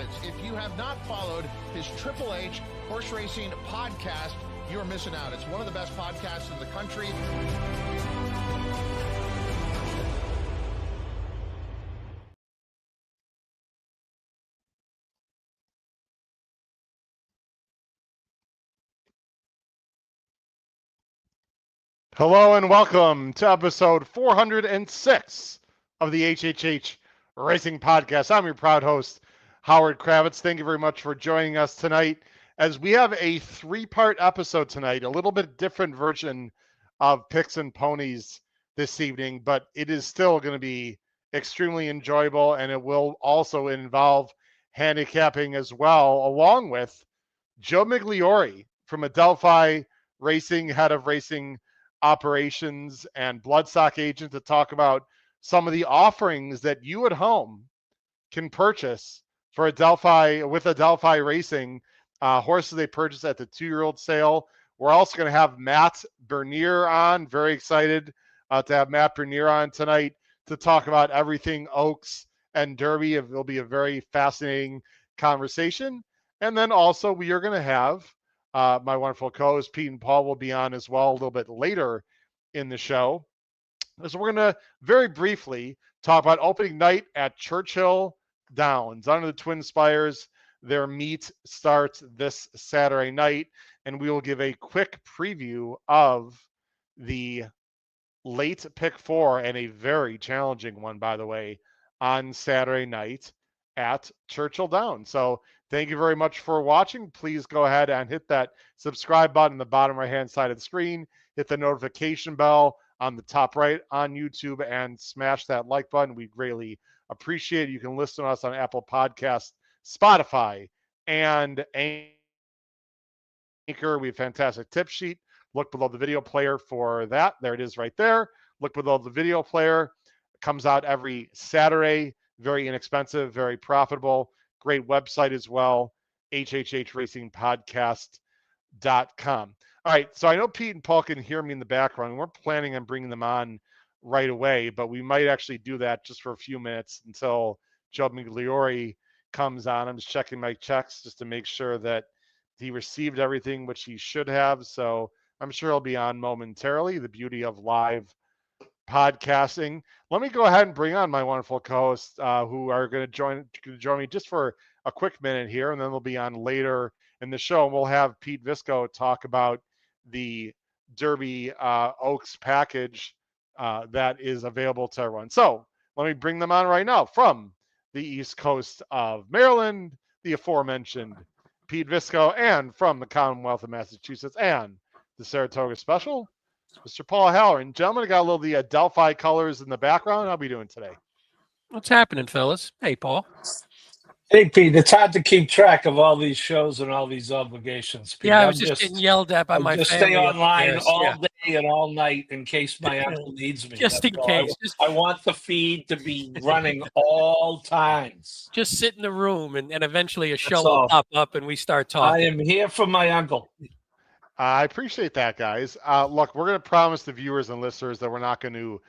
Kravitz. If you have not followed his Triple H Horse Racing podcast, you're missing out. It's one of the best podcasts in the country. Hello and welcome to episode 406 of the HHH Racing Podcast. I'm your proud host, Howard Kravitz. Thank you very much for joining us tonight as we have a three-part episode tonight, a little bit different version of Picks and Ponies this evening, but it is still going to be extremely enjoyable, and it will also involve handicapping as well, along with Joe Migliore from Adelphi Racing, head of racing operations and bloodstock agent, to talk about some of the offerings that you at home can purchase for Adelphi with Adelphi Racing, horses they purchased at the 2-year-old sale. We're also going to have Matt Bernier on. Very excited to have Matt Bernier on tonight to talk about everything Oaks and Derby. It will be a very fascinating conversation. And then also we are going to have my wonderful co-host Pete and Paul will be on as well a little bit later in the show. So we're going to very briefly talk about opening night at Churchill Downs under the Twin Spires. Their meet starts this Saturday night, and we will give a quick preview of the late pick 4, and a very challenging one, by the way, on Saturday night at Churchill Downs. So thank you very much for watching. Please go ahead and hit that subscribe button in the bottom right-hand side of the screen. Hit the notification bell on the top right on YouTube and smash that like button. We greatly appreciate it. You can listen to us on Apple Podcasts, Spotify, and Anchor. We have a fantastic tip sheet. Look below the video player for that. There it is right there. Look below the video player. It comes out every Saturday. Very inexpensive, very profitable. Great website as well, hhhracingpodcast.com. All right, so I know Pete and Paul can hear me in the background. We're planning on bringing them on right away, but we might actually do that just for a few minutes until Joe Migliore comes on. I'm just checking my checks just to make sure that he received everything, which he should have. So I'm sure he'll be on momentarily. The beauty of live podcasting. Let me go ahead and bring on my wonderful co-hosts who are going to join me just for a quick minute here, and then they'll be on later in the show. And we'll have Pete Visco talk about the Derby Oaks package that is available to everyone. So let me bring them on right now from the East Coast of Maryland, the aforementioned Pete Visco, and from the Commonwealth of Massachusetts and the Saratoga Special, Mr. Paul Halloran. Gentlemen, I got a little of the Adelphi colors in the background. How are we doing today? What's happening, fellas? Hey, Paul. Hey, Pete. It's hard to keep track of all these shows and all these obligations, Pete. Yeah, I was just getting yelled at by my family. Stay online all day and all night in case my uncle needs me. Just in case. I want the feed to be running all times. Just sit in the room, and eventually a show will pop up, and we start talking. I am here for my uncle. I appreciate that, guys. Look, we're going to promise the viewers and listeners that we're not going to,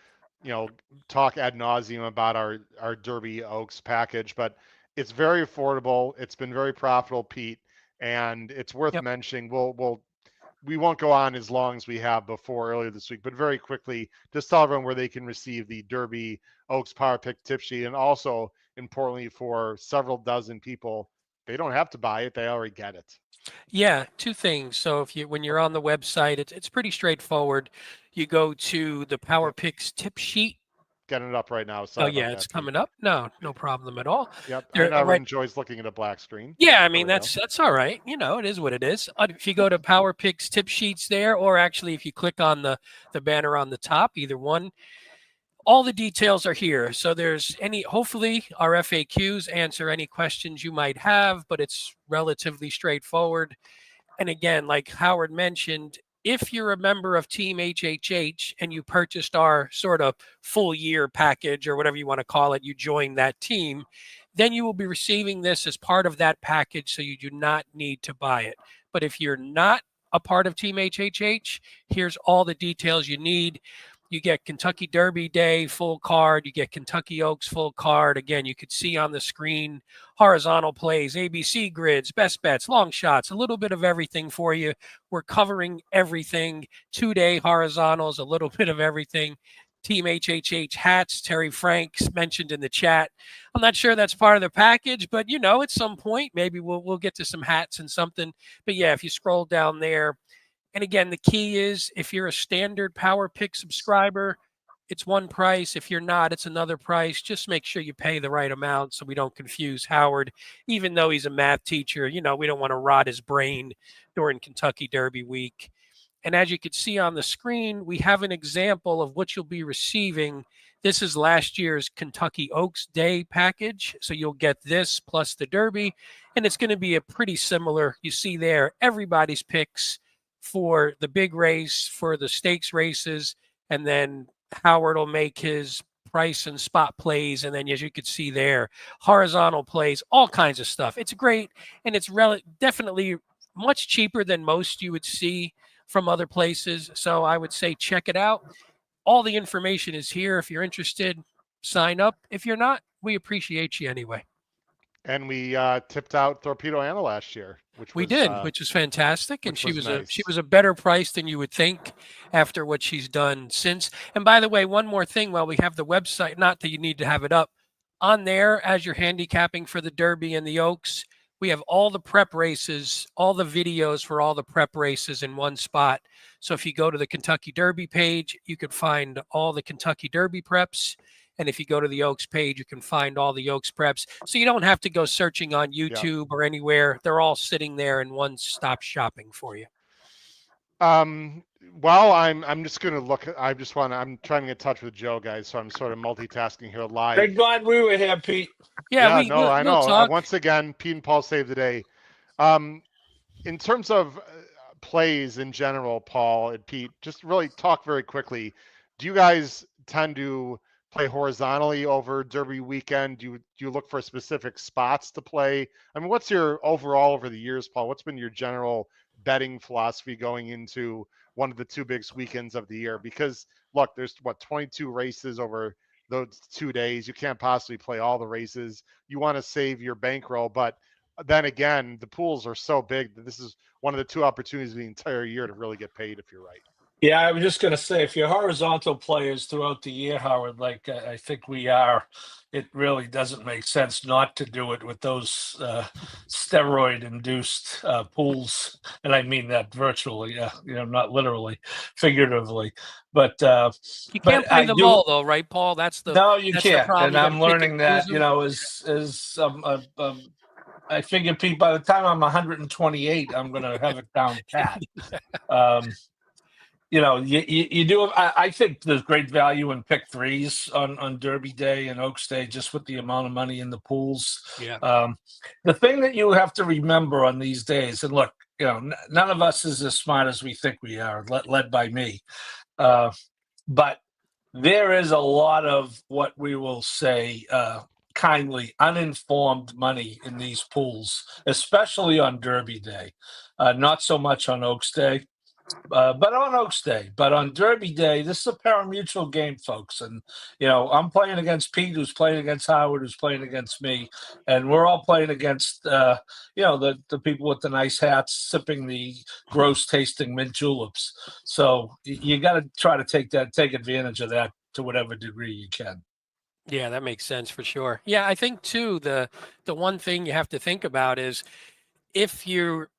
talk ad nauseum about our Derby Oaks package, but it's very affordable. It's been very profitable, Pete, and it's worth mentioning. We won't go on as long as we have before earlier this week, but very quickly, just tell everyone where they can receive the Derby Oaks Power Pick tip sheet, and also importantly for several dozen people, they don't have to buy it; they already get it. Yeah, two things. So when you're on the website, it's pretty straightforward. You go to the Power Picks tip sheet. Getting it up right now. It's coming up. No problem at all. Yep. I never enjoys looking at a black screen. Yeah, I mean that's all right. It is what it is. If you go to Power Picks tip sheets there, or actually if you click on the banner on the top, either one, all the details are here. So hopefully our FAQs answer any questions you might have, but it's relatively straightforward. And again, like Howard mentioned, if you're a member of Team HHH and you purchased our sort of full year package or whatever you want to call it, you join that team, then you will be receiving this as part of that package, so you do not need to buy it. But if you're not a part of Team HHH, here's all the details you need. You get Kentucky Derby Day full card. You get Kentucky Oaks full card. Again, you could see on the screen horizontal plays, ABC grids, best bets, long shots, a little bit of everything for you. We're covering everything. 2-day horizontals, a little bit of everything. Team HHH hats, Terry Franks mentioned in the chat. I'm not sure that's part of the package, but at some point maybe we'll get to some hats and something. But yeah, if you scroll down there, and again, the key is if you're a standard Power Pick subscriber, it's one price. If you're not, it's another price. Just make sure you pay the right amount so we don't confuse Howard. Even though he's a math teacher, we don't want to rot his brain during Kentucky Derby week. And as you can see on the screen, we have an example of what you'll be receiving. This is last year's Kentucky Oaks Day package. So you'll get this plus the Derby, and it's going to be a pretty similar, you see there, everybody's picks for the big race, for the stakes races, and then Howard will make his price and spot plays, and then as you could see there, horizontal plays, all kinds of stuff. It's great, and it's definitely much cheaper than most you would see from other places. So I would say check it out. All the information is here. If you're interested, sign up. If you're not, we appreciate you anyway. And we tipped out Torpedo Anna last year, which we was, did, which is fantastic, and she was nice. she was a better price than you would think after what she's done since. And by the way, one more thing, while we have the website, not that you need to have it up on there as you're handicapping for the Derby and the Oaks, we have all the prep races, all the videos for all the prep races in one spot. So if you go to the Kentucky Derby page, you can find all the Kentucky Derby preps. And if you go to the Oaks page, you can find all the Oaks preps. So you don't have to go searching on YouTube or anywhere. They're all sitting there in one-stop shopping for you. Well, I'm just going to look. I'm trying to get in touch with Joe, guys. So I'm sort of multitasking here live. Thank God we were here, Pete. Yeah, I know. Talk. Once again, Pete and Paul saved the day. In terms of plays in general, Paul and Pete, just really talk very quickly. Do you guys tend to play horizontally over Derby weekend? Do you look for specific spots to play? I mean, what's your overall over the years, Paul? What's been your general betting philosophy going into one of the two biggest weekends of the year? Because look, there's 22 races over those 2 days. You can't possibly play all the races. You want to save your bankroll, but then again, the pools are so big that this is one of the two opportunities of the entire year to really get paid if you're right. Yeah, I was just going to say, if you're horizontal players throughout the year, Howard, like I think we are, it really doesn't make sense not to do it with those steroid-induced pools. And I mean that virtually, not literally, figuratively. But you can't play them all, though, right, Paul? No, you can't. And I'm learning that, I figure, Pete, by the time I'm 128, I'm going to have it down pat. You do. I think there's great value in pick threes on Derby Day and Oaks Day, just with the amount of money in the pools. Yeah. The thing that you have to remember on these days, and look, none of us is as smart as we think we are, led by me. But there is a lot of what we will say kindly uninformed money in these pools, especially on Derby Day. Not so much on Oaks Day. But on Oaks Day, but on Derby Day, this is a pari-mutuel game, folks. And, I'm playing against Pete, who's playing against Howard, who's playing against me. And we're all playing against, the people with the nice hats sipping the gross tasting mint juleps. So you got to try to take advantage of that to whatever degree you can. Yeah, that makes sense for sure. Yeah, I think, too, the one thing you have to think about is if you're,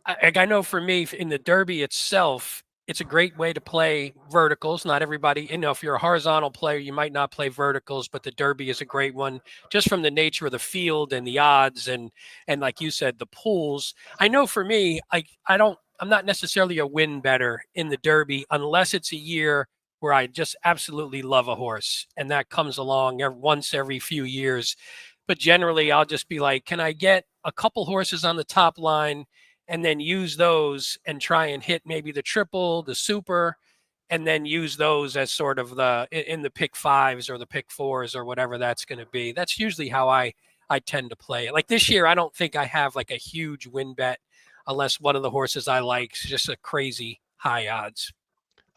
I know for me in the Derby itself, it's a great way to play verticals. Not everybody, if you're a horizontal player, you might not play verticals, but the Derby is a great one just from the nature of the field and the odds and like you said, the pools. I know for me, I'm not necessarily a win better in the Derby unless it's a year where I just absolutely love a horse, and that comes along once every few years. But generally, I'll just be like, can I get a couple horses on the top line and then use those and try and hit maybe the triple, the super, and then use those as sort of in the pick fives or the pick fours or whatever that's going to be. That's usually how I tend to play it. Like this year, I don't think I have like a huge win bet unless one of the horses I like is just a crazy high odds.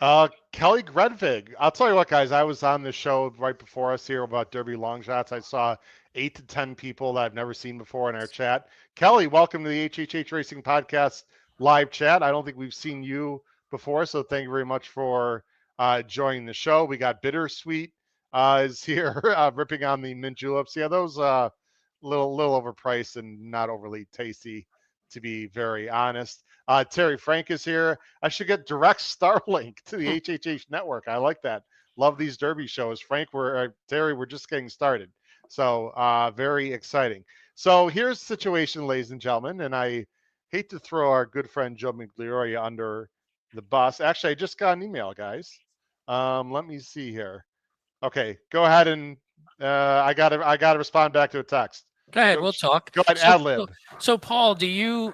Kelly Gredvig. I'll tell you what, guys. I was on the show right before us here about Derby long shots. I saw 8 to 10 people that I've never seen before in our chat. Kelly, welcome to the HHH Racing Podcast live chat. I don't think we've seen you before, so thank you very much for joining the show. We got Bittersweet is here ripping on the mint juleps. Yeah, those little overpriced and not overly tasty, to be very honest. Terry Frank is here. I should get direct Starlink to the HHH network. I like that. Love these Derby shows. Frank, Terry, we're just getting started. So very exciting. So here's the situation, ladies and gentlemen, and I hate to throw our good friend Joe Miglioria under the bus. Actually, I just got an email, guys. Let me see here. Okay, go ahead and I gotta respond back to a text. Go ahead, we'll talk. Go ahead, ad lib. So, Paul, do you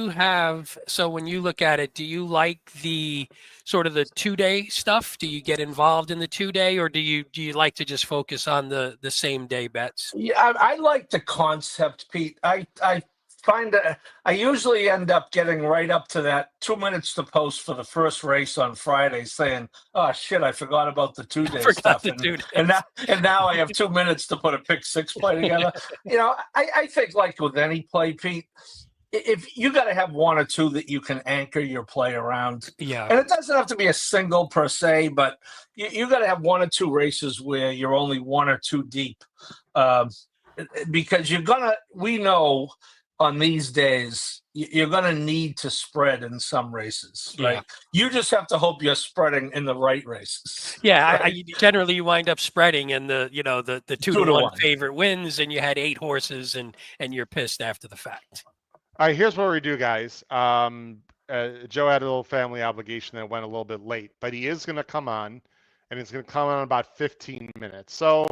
have, so when you look at it, do you like the sort of the 2-day stuff? Do you get involved in the 2-day, or do you like to just focus on the same day bets? Yeah, I like the concept, Pete. I find that I usually end up getting right up to that 2 minutes to post for the first race on Friday, saying, "Oh shit, I forgot about the 2-day stuff," and now I have 2 minutes to put a pick six play together. I think, like with any play, Pete, if you got to have one or two that you can anchor your play around. Yeah, and it doesn't have to be a single per se, but you got to have one or two races where you're only one or two deep, because we know on these days you're going to need to spread in some races, right? Yeah. You just have to hope you're spreading in the right races. Yeah, right? I generally you wind up spreading, and the 2-to-1 favorite wins, and you had 8 horses, and you're pissed after the fact. All right, here's what we do, guys. Joe had a little family obligation that went a little bit late, but he is going to come on, and it's going to come on in about 15 minutes. So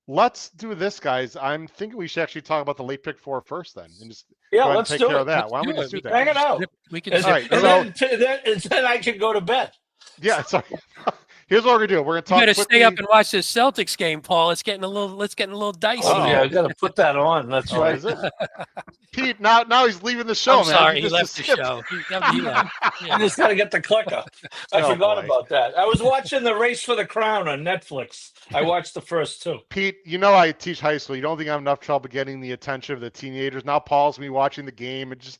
let's do this, guys. I'm thinking we should actually talk about the late pick 4 first, then, and just let's take do care it. of that. Why don't we just do that? Hang it out. We can. All right, then I can go to bed. Yeah, sorry. Here's what we're gonna do. We're gonna talk. You got to quickly. stay up and watch this Celtics game, Paul. It's getting a little dicey. Oh yeah, I got to put that on. That's right. Is it? Pete, now he's leaving the show, I'm man. sorry, he left the show. He left. Yeah. I just got to get the clicker. I forgot about that. I was watching the Race for the Crown on Netflix. I watched the first 2. Pete, I teach high school. You don't think I have enough trouble getting the attention of the teenagers? Now Paul's me watching the game. It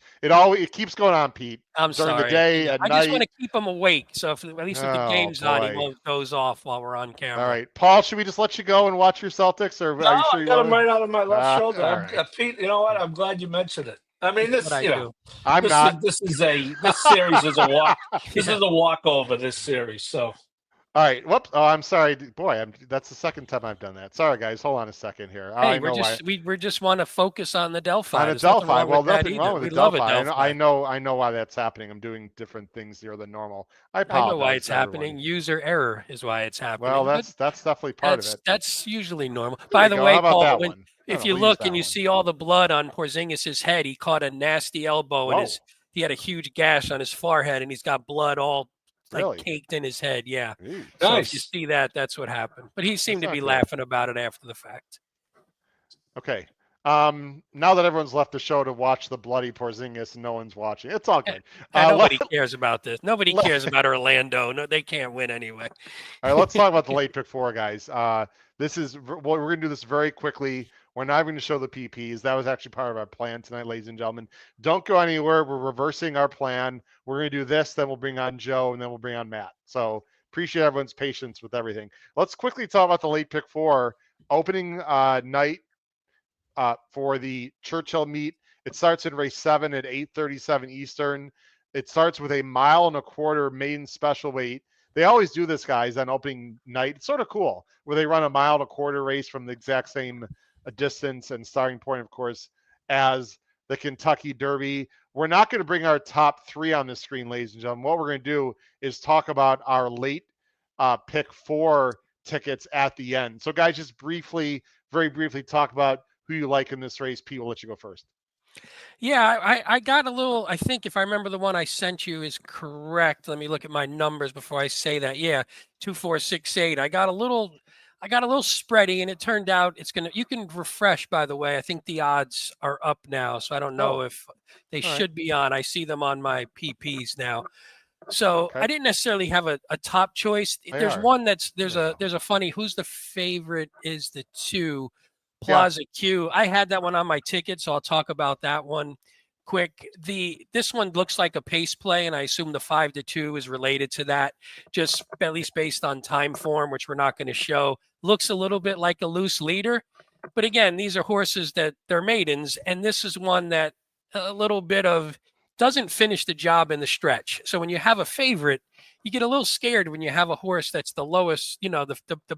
keeps going on, Pete. I'm during sorry. the day, at night. I just want to keep him awake. So at least if the game's on, he won't doze off while we're on camera. All right, Paul, should we just let you go and watch your Celtics? Or no, are you sure I got him right out of my left shoulder. Right. Pete, you know what? I'm glad you mentioned it. I mean, this series is a walk. This is a walkover. This series, so. All right. Whoops. Oh, I'm sorry. Boy, that's the second time I've done that. Sorry, guys. Hold on a second here. Hey, we just want to focus on the Delphi. On Adelphi. Well, nothing wrong with Adelphi. I know why that's happening. I'm doing different things here than normal. I apologize. I know why it's happening. User error is why it's happening. Well, that's definitely part of it. That's usually normal. By the way, Paul, if you look and you see all the blood on Porzingis' head, he caught a nasty elbow, and he had a huge gash on his forehead, and he's got blood all caked in his head. Yeah. Ooh, so if you see that, that's what happened. But he seemed to be laughing about it after the fact. Okay. Now that everyone's left the show to watch the bloody Porzingis and no one's watching, it's all good. Nobody cares about this. Nobody cares about Orlando. No, they can't win anyway. All right, let's talk about the late pick 4, guys. We're going to do this very quickly. We're not going to show the PPs. That was actually part of our plan tonight, ladies and gentlemen. Don't go anywhere. We're reversing our plan. We're going to do this, then we'll bring on Joe, and then we'll bring on Matt. So appreciate everyone's patience with everything. Let's quickly talk about the late pick 4 opening night for the Churchill meet. It starts in race 7 at 8:37 Eastern. It starts with a 1.25 mile maiden special weight. They always do this, guys, on opening night. It's sort of cool where they run a 1.25 mile race from the exact same distance and starting point, of course, as the Kentucky Derby. We're not going to bring our top 3 on the screen, ladies and gentlemen. What we're going to do is talk about our late pick 4 tickets at the end. So, guys, just very briefly talk about who you like in this race. Pete, we'll let you go first. Yeah, I got a little, I think if I remember the one I sent you is correct. Let me look at my numbers before I say that. Yeah, 2, 4, 6, 8. I got a little spready, and it turned out you can refresh, by the way. I think the odds are up now, so I don't know if they should be on. I see them on my PPs now. So Okay. I didn't necessarily have a top choice. They There's are. one there's Yeah. a funny, who's the favorite is the 2 Yeah. Plaza Q. I had that one on my ticket, so I'll talk about that one quick. This one looks like a pace play, and I assume the 5-2 is related to that, just at least based on time form, which we're not going to show. Looks a little bit like a loose leader, but again, these are horses that they're maidens, and this is one that a little bit of doesn't finish the job in the stretch. So when you have a favorite, you get a little scared when you have a horse that's the lowest, the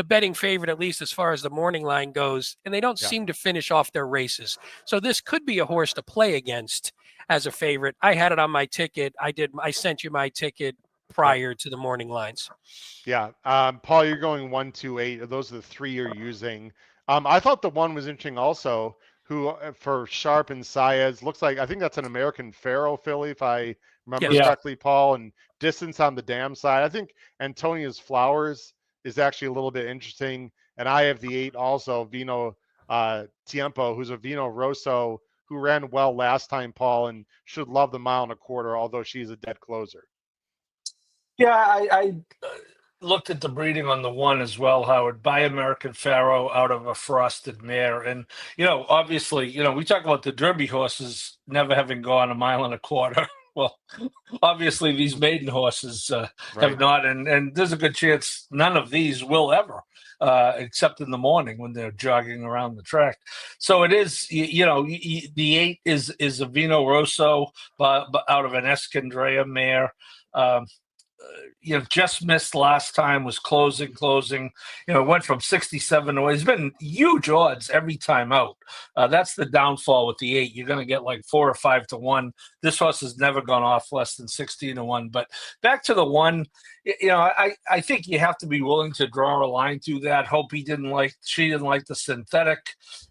betting favorite, at least as far as the morning line goes, and they don't seem to finish off their races. So this could be a horse to play against as a favorite. I had it on my ticket. I sent you my ticket prior to the morning lines. Yeah. Paul, you're going 1, 2, 8. Those are the 3 you're using. I thought the one was interesting also, who for Sharp and Saez looks like, I think that's an American Pharaoh filly, if I remember Yes. correctly, Paul, and distance on the dam side. I think Antonia's Flowers is actually a little bit interesting. And I have the 8 also, Vino Tiempo, who's a Vino Rosso who ran well last time, Paul, and should love the 1.25 miles, although she's a dead closer. Yeah, I looked at the breeding on the 1 as well, Howard, by American Pharaoh out of a frosted mare. And, obviously, we talk about the Derby horses never having gone 1.25 miles. Well, obviously, these maiden horses have not. And there's a good chance none of these will ever, except in the morning when they're jogging around the track. So it is, the 8 is a Vino Rosso but out of an Escandrea mare. Just missed last time, was closing. Went from 67 to, it's been huge odds every time out. That's the downfall with the 8. You're going to get like 4 or 5 to 1. This horse has never gone off less than 16 to 1. But back to the 1, I think you have to be willing to draw a line through that. She didn't like the synthetic,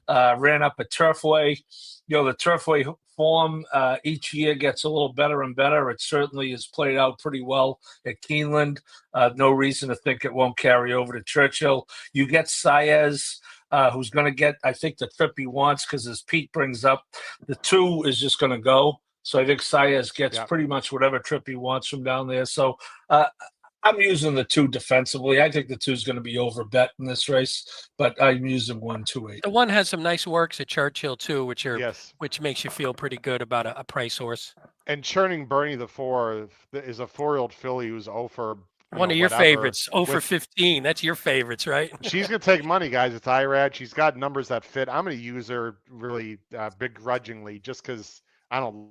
ran up a Turfway. The Turfway form each year gets a little better and better. It certainly has played out pretty well at Keeneland. No reason to think it won't carry over to Churchill. You get Saez, who's going to get, I think, the trip he wants, because as Pete brings up, the 2 is just going to go. So I think Saez gets pretty much whatever trip he wants from down there. So I'm using the 2 defensively. I think the 2 is going to be overbet in this race, but I'm using 1, 2, 8. The 1 has some nice works at Churchill too, which makes you feel pretty good about a price horse. And Churning Bernie the 4 is a 4-year-old filly who's 0 for one of your favorites. 0 for 15. That's your favorites, right? She's going to take money, guys. It's IRAD. She's got numbers that fit. I'm going to use her really begrudgingly just because I don't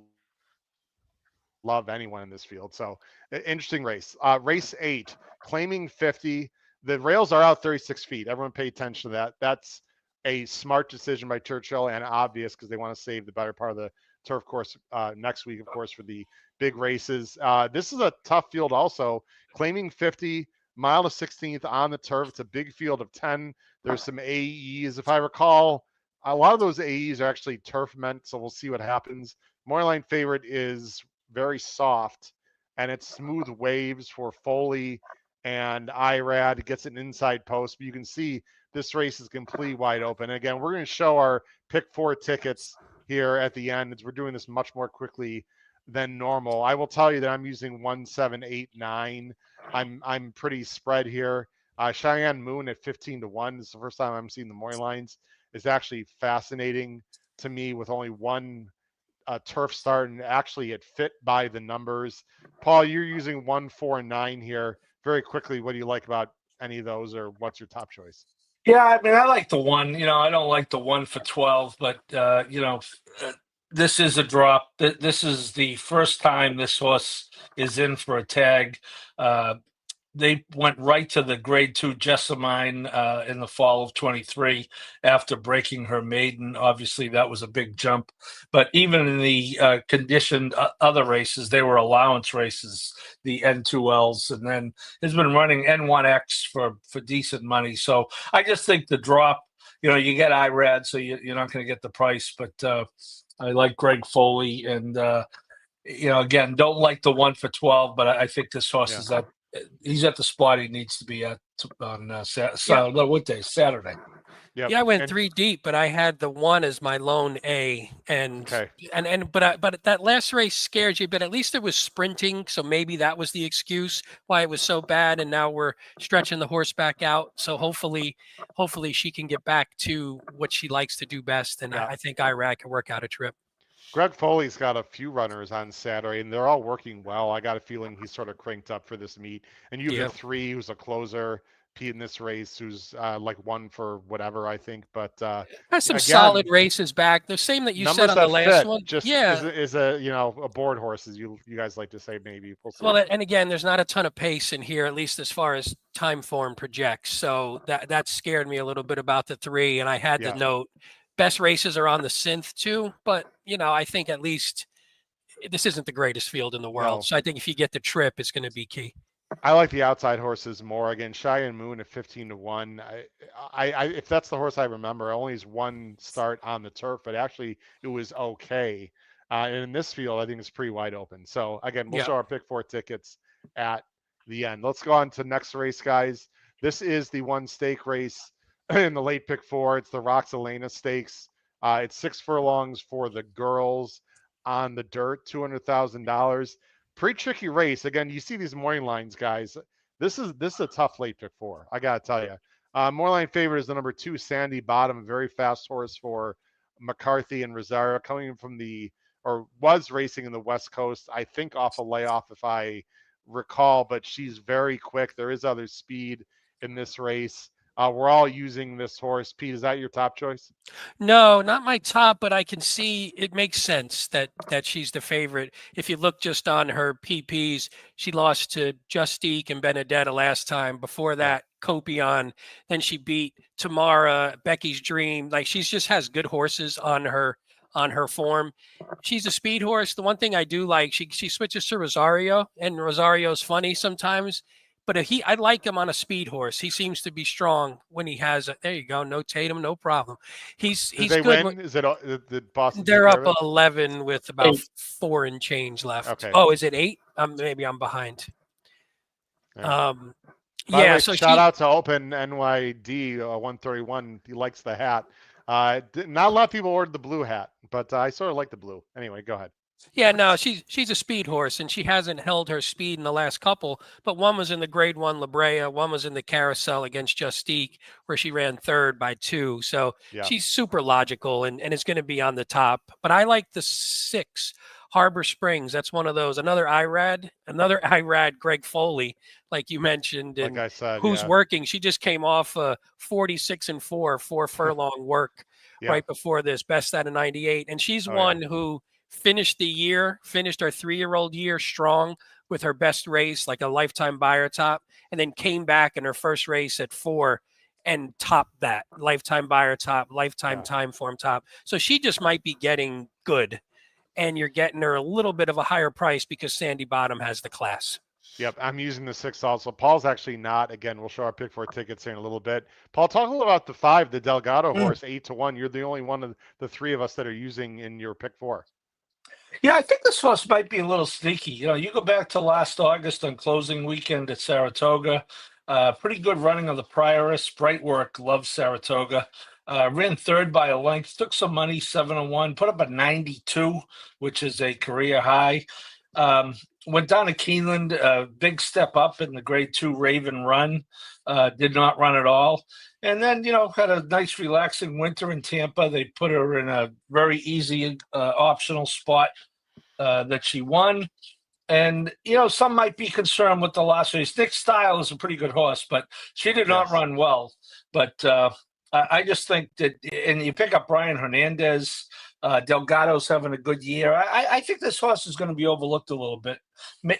love anyone in this field. So interesting race. Race 8, claiming 50. The rails are out 36 feet. Everyone pay attention to that. That's a smart decision by Churchill, and obvious because they want to save the better part of the turf course next week, of course, for the big races. This is a tough field also. Claiming 50, mile to 16th on the turf. It's a big field of 10. There's some AEs. If I recall, a lot of those AEs are actually turf meant, so we'll see what happens. Morning favorite is very soft, and it's smooth waves for Foley and IRAD. Gets an inside post, but you can see this race is completely wide open. And again, we're going to show our pick 4 tickets here at the end, as we're doing this much more quickly than normal. I will tell you that I'm using 1, 7, 8, 9. I'm pretty spread here. Cheyenne Moon at 15 to 1. This is the first time I'm seeing the morning lines. It's actually fascinating to me with only one turf start, and actually it fit by the numbers. Paul, you're using 1, 4, and 9 here. Very quickly, what do you like about any of those, or what's your top choice? Yeah, I mean, I like the 1. I don't like the 1 for 12, but this is a drop. This is the first time this horse is in for a tag. They went right to the grade 2 Jessamine in the fall of 23 after breaking her maiden. Obviously, that was a big jump. But even in the conditioned other races, they were allowance races, the N2Ls, and then has been running N1X for decent money. So I just think the drop, you get IRAD, so you're not going to get the price. But I like Greg Foley, and again, don't like the 1 for 12, but I think this horse is he's at the spot he needs to be at on what day? Saturday. Yep. Yeah, I went And 3 deep, but I had the 1 as my lone A, and okay. but that last race scared you. But at least it was sprinting, so maybe that was the excuse why it was so bad. And now we're stretching the horse back out. So hopefully she can get back to what she likes to do best. And Yeah. I think Irad can work out a trip. Greg Foley's got a few runners on Saturday, and they're all working well. I got a feeling he's sort of cranked up for this meet. And you have Yeah. the 3 who's a closer, Pete in this race, who's like 1 for whatever, I think. But Has some solid again, races back. The same that you said numbers on the that last fit one. just Yeah. is a a board horse, as you guys like to say. Maybe we'll see. Well, and again, there's not a ton of pace in here, at least as far as time form projects. So that scared me a little bit about the 3. And I had to Yeah. note best races are on the synth too. But, I think at least this isn't the greatest field in the world. No. So I think if you get the trip, it's going to be key. I like the outside horses more. Again, Cheyenne Moon at 15-1. I if that's the horse I remember, only has 1 start on the turf, but actually it was okay. And in this field, I think it's pretty wide open. So again, we'll Yeah. show our pick 4 tickets at the end. Let's go on to the next race, guys. This is the 1 stake race in the late pick 4. It's the Roxelana Stakes. It's 6 furlongs for the girls on the dirt, $200,000. Pretty tricky race. Again, you see these morning lines, guys. This is a tough late pick 4. I gotta tell you. Morning line favorite is the number 2 Sandy Bottom, a very fast horse for McCarthy and Rosario, coming from was racing in the West Coast. I think off a layoff, if I recall, but she's very quick. There is other speed in this race. We're all using this horse. Pete, is that your top choice? No, not my top, but I can see it makes sense that she's the favorite. If you look just on her PPs, she lost to Justique and Benedetta last time. Before that, Copion. Then she beat Tamara, Becky's Dream. Like she's just has good horses on her form. She's a speed horse. The one thing I do like, she switches to Rosario, and Rosario's funny sometimes. But I like him on a speed horse. He seems to be strong when he has there you go. No Tatum, no problem. He's they good. win? Is it the Boston? They're up 11 with about 4 and change left. Okay. Oh, is it 8? Maybe I'm behind. Yeah. Yeah. Way, So shout out to Open NYD 131. He likes the hat. Not a lot of people ordered the blue hat, but I sort of like the blue. Anyway, go ahead. Yeah, no, she's a speed horse, and she hasn't held her speed in the last couple. But one was in the Grade 1 La Brea, one was in the Carousel against Justique, where she ran 3rd by 2. So she's super logical and is going to be on the top. But I like the 6 Harbor Springs. That's one of those. Another Irad, Greg Foley, like you mentioned, and like I said, who's working. She just came off 46-4, 4 furlong work right before this, best out of 98, and she's one who finished her 3-year-old year strong with her best race, like a lifetime buyer top, and then came back in her first race at 4 and topped that lifetime buyer top, lifetime time form top. So she just might be getting good, and you're getting her a little bit of a higher price because Sandy Bottom has the class. Yep, I'm using the 6 also. Paul's actually not. Again, we'll show our pick 4 tickets here in a little bit. Paul, talk a little about the 5, the Delgado horse, 8-1. You're the only one of the 3 of us that are using in your pick 4. Yeah, I think this horse might be a little sneaky. You go back to last August on closing weekend at Saratoga. Pretty good running of the Prioress. Bright work. Loves Saratoga. Ran 3rd by a length. Took some money, 7-1. Put up a 92, which is a career high. Went down to Keeneland. Big step up in the Grade 2 Raven run. Did not run at all. And then, had a nice relaxing winter in Tampa. They put her in a very easy optional spot that she won. And, some might be concerned with the last race. Nick Style is a pretty good horse, but she did not run well. But I just think that, and you pick up Brian Hernandez, Delgado's having a good year. I think this horse is going to be overlooked a little bit,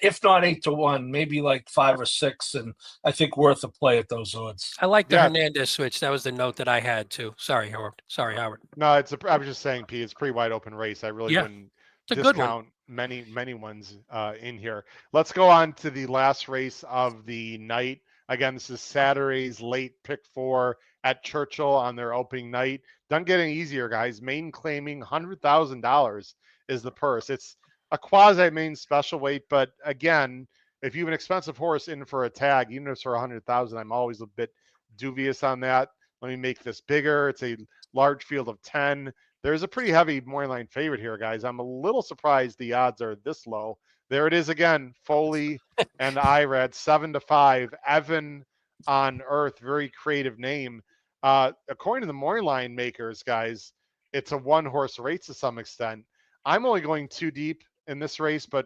if not 8-1, maybe like 5 or 6, and I think worth a play at those odds. I like the Hernandez switch. That was the note that I had too. Sorry, Howard. No, I was just saying, Pete, it's a pretty wide open race. I really wouldn't discount many ones in here. Let's go on to the last race of the night. Again, this is Saturday's late pick 4 at Churchill on their opening night. Doesn't get any easier, guys. Main claiming $100,000 is the purse. It's a quasi main special weight, but again, if you have an expensive horse in for a tag, even if it's for $100,000, I'm always a bit dubious on that. let me make this bigger. It's a large field of 10. There's a pretty heavy morning line favorite here, guys. I'm a little surprised the odds are this low. There it is again, Foley and Irad, 7-5. Evan on Earth, very creative name. According to the morning line makers, guys, it's a one-horse race to some extent. I'm only going 2 deep in this race, but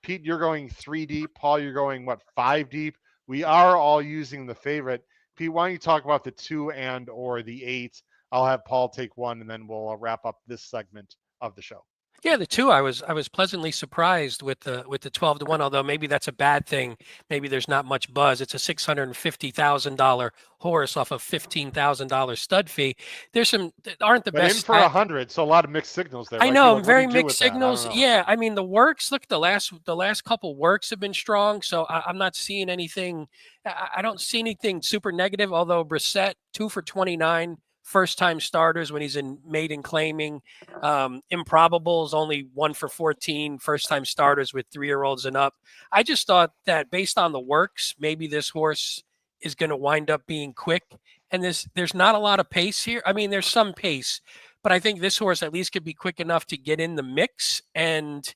Pete, you're going 3 deep. Paul, you're going, 5 deep? We are all using the favorite. Pete, why don't you talk about the 2 and or the 8? I'll have Paul take 1, and then we'll wrap up this segment of the show. Yeah, the 2, I was pleasantly surprised with the 12-1, although maybe that's a bad thing. Maybe there's not much buzz. It's a $650,000 horse off a $15,000 stud fee. There's some that aren't the but best. In for 100, so a lot of mixed signals there. I right? know, Like, very mixed signals. Yeah, I mean the works. Look, the last couple works have been strong, so I'm not seeing anything. I don't see anything super negative. Although Brissett 2 for 29. First-time starters when he's in maiden claiming. Improbables only 1 for 14. First-time starters with 3-year-olds and up. I just thought that based on the works, maybe this horse is going to wind up being quick. And there's not a lot of pace here. I mean, there's some pace, but I think this horse at least could be quick enough to get in the mix. And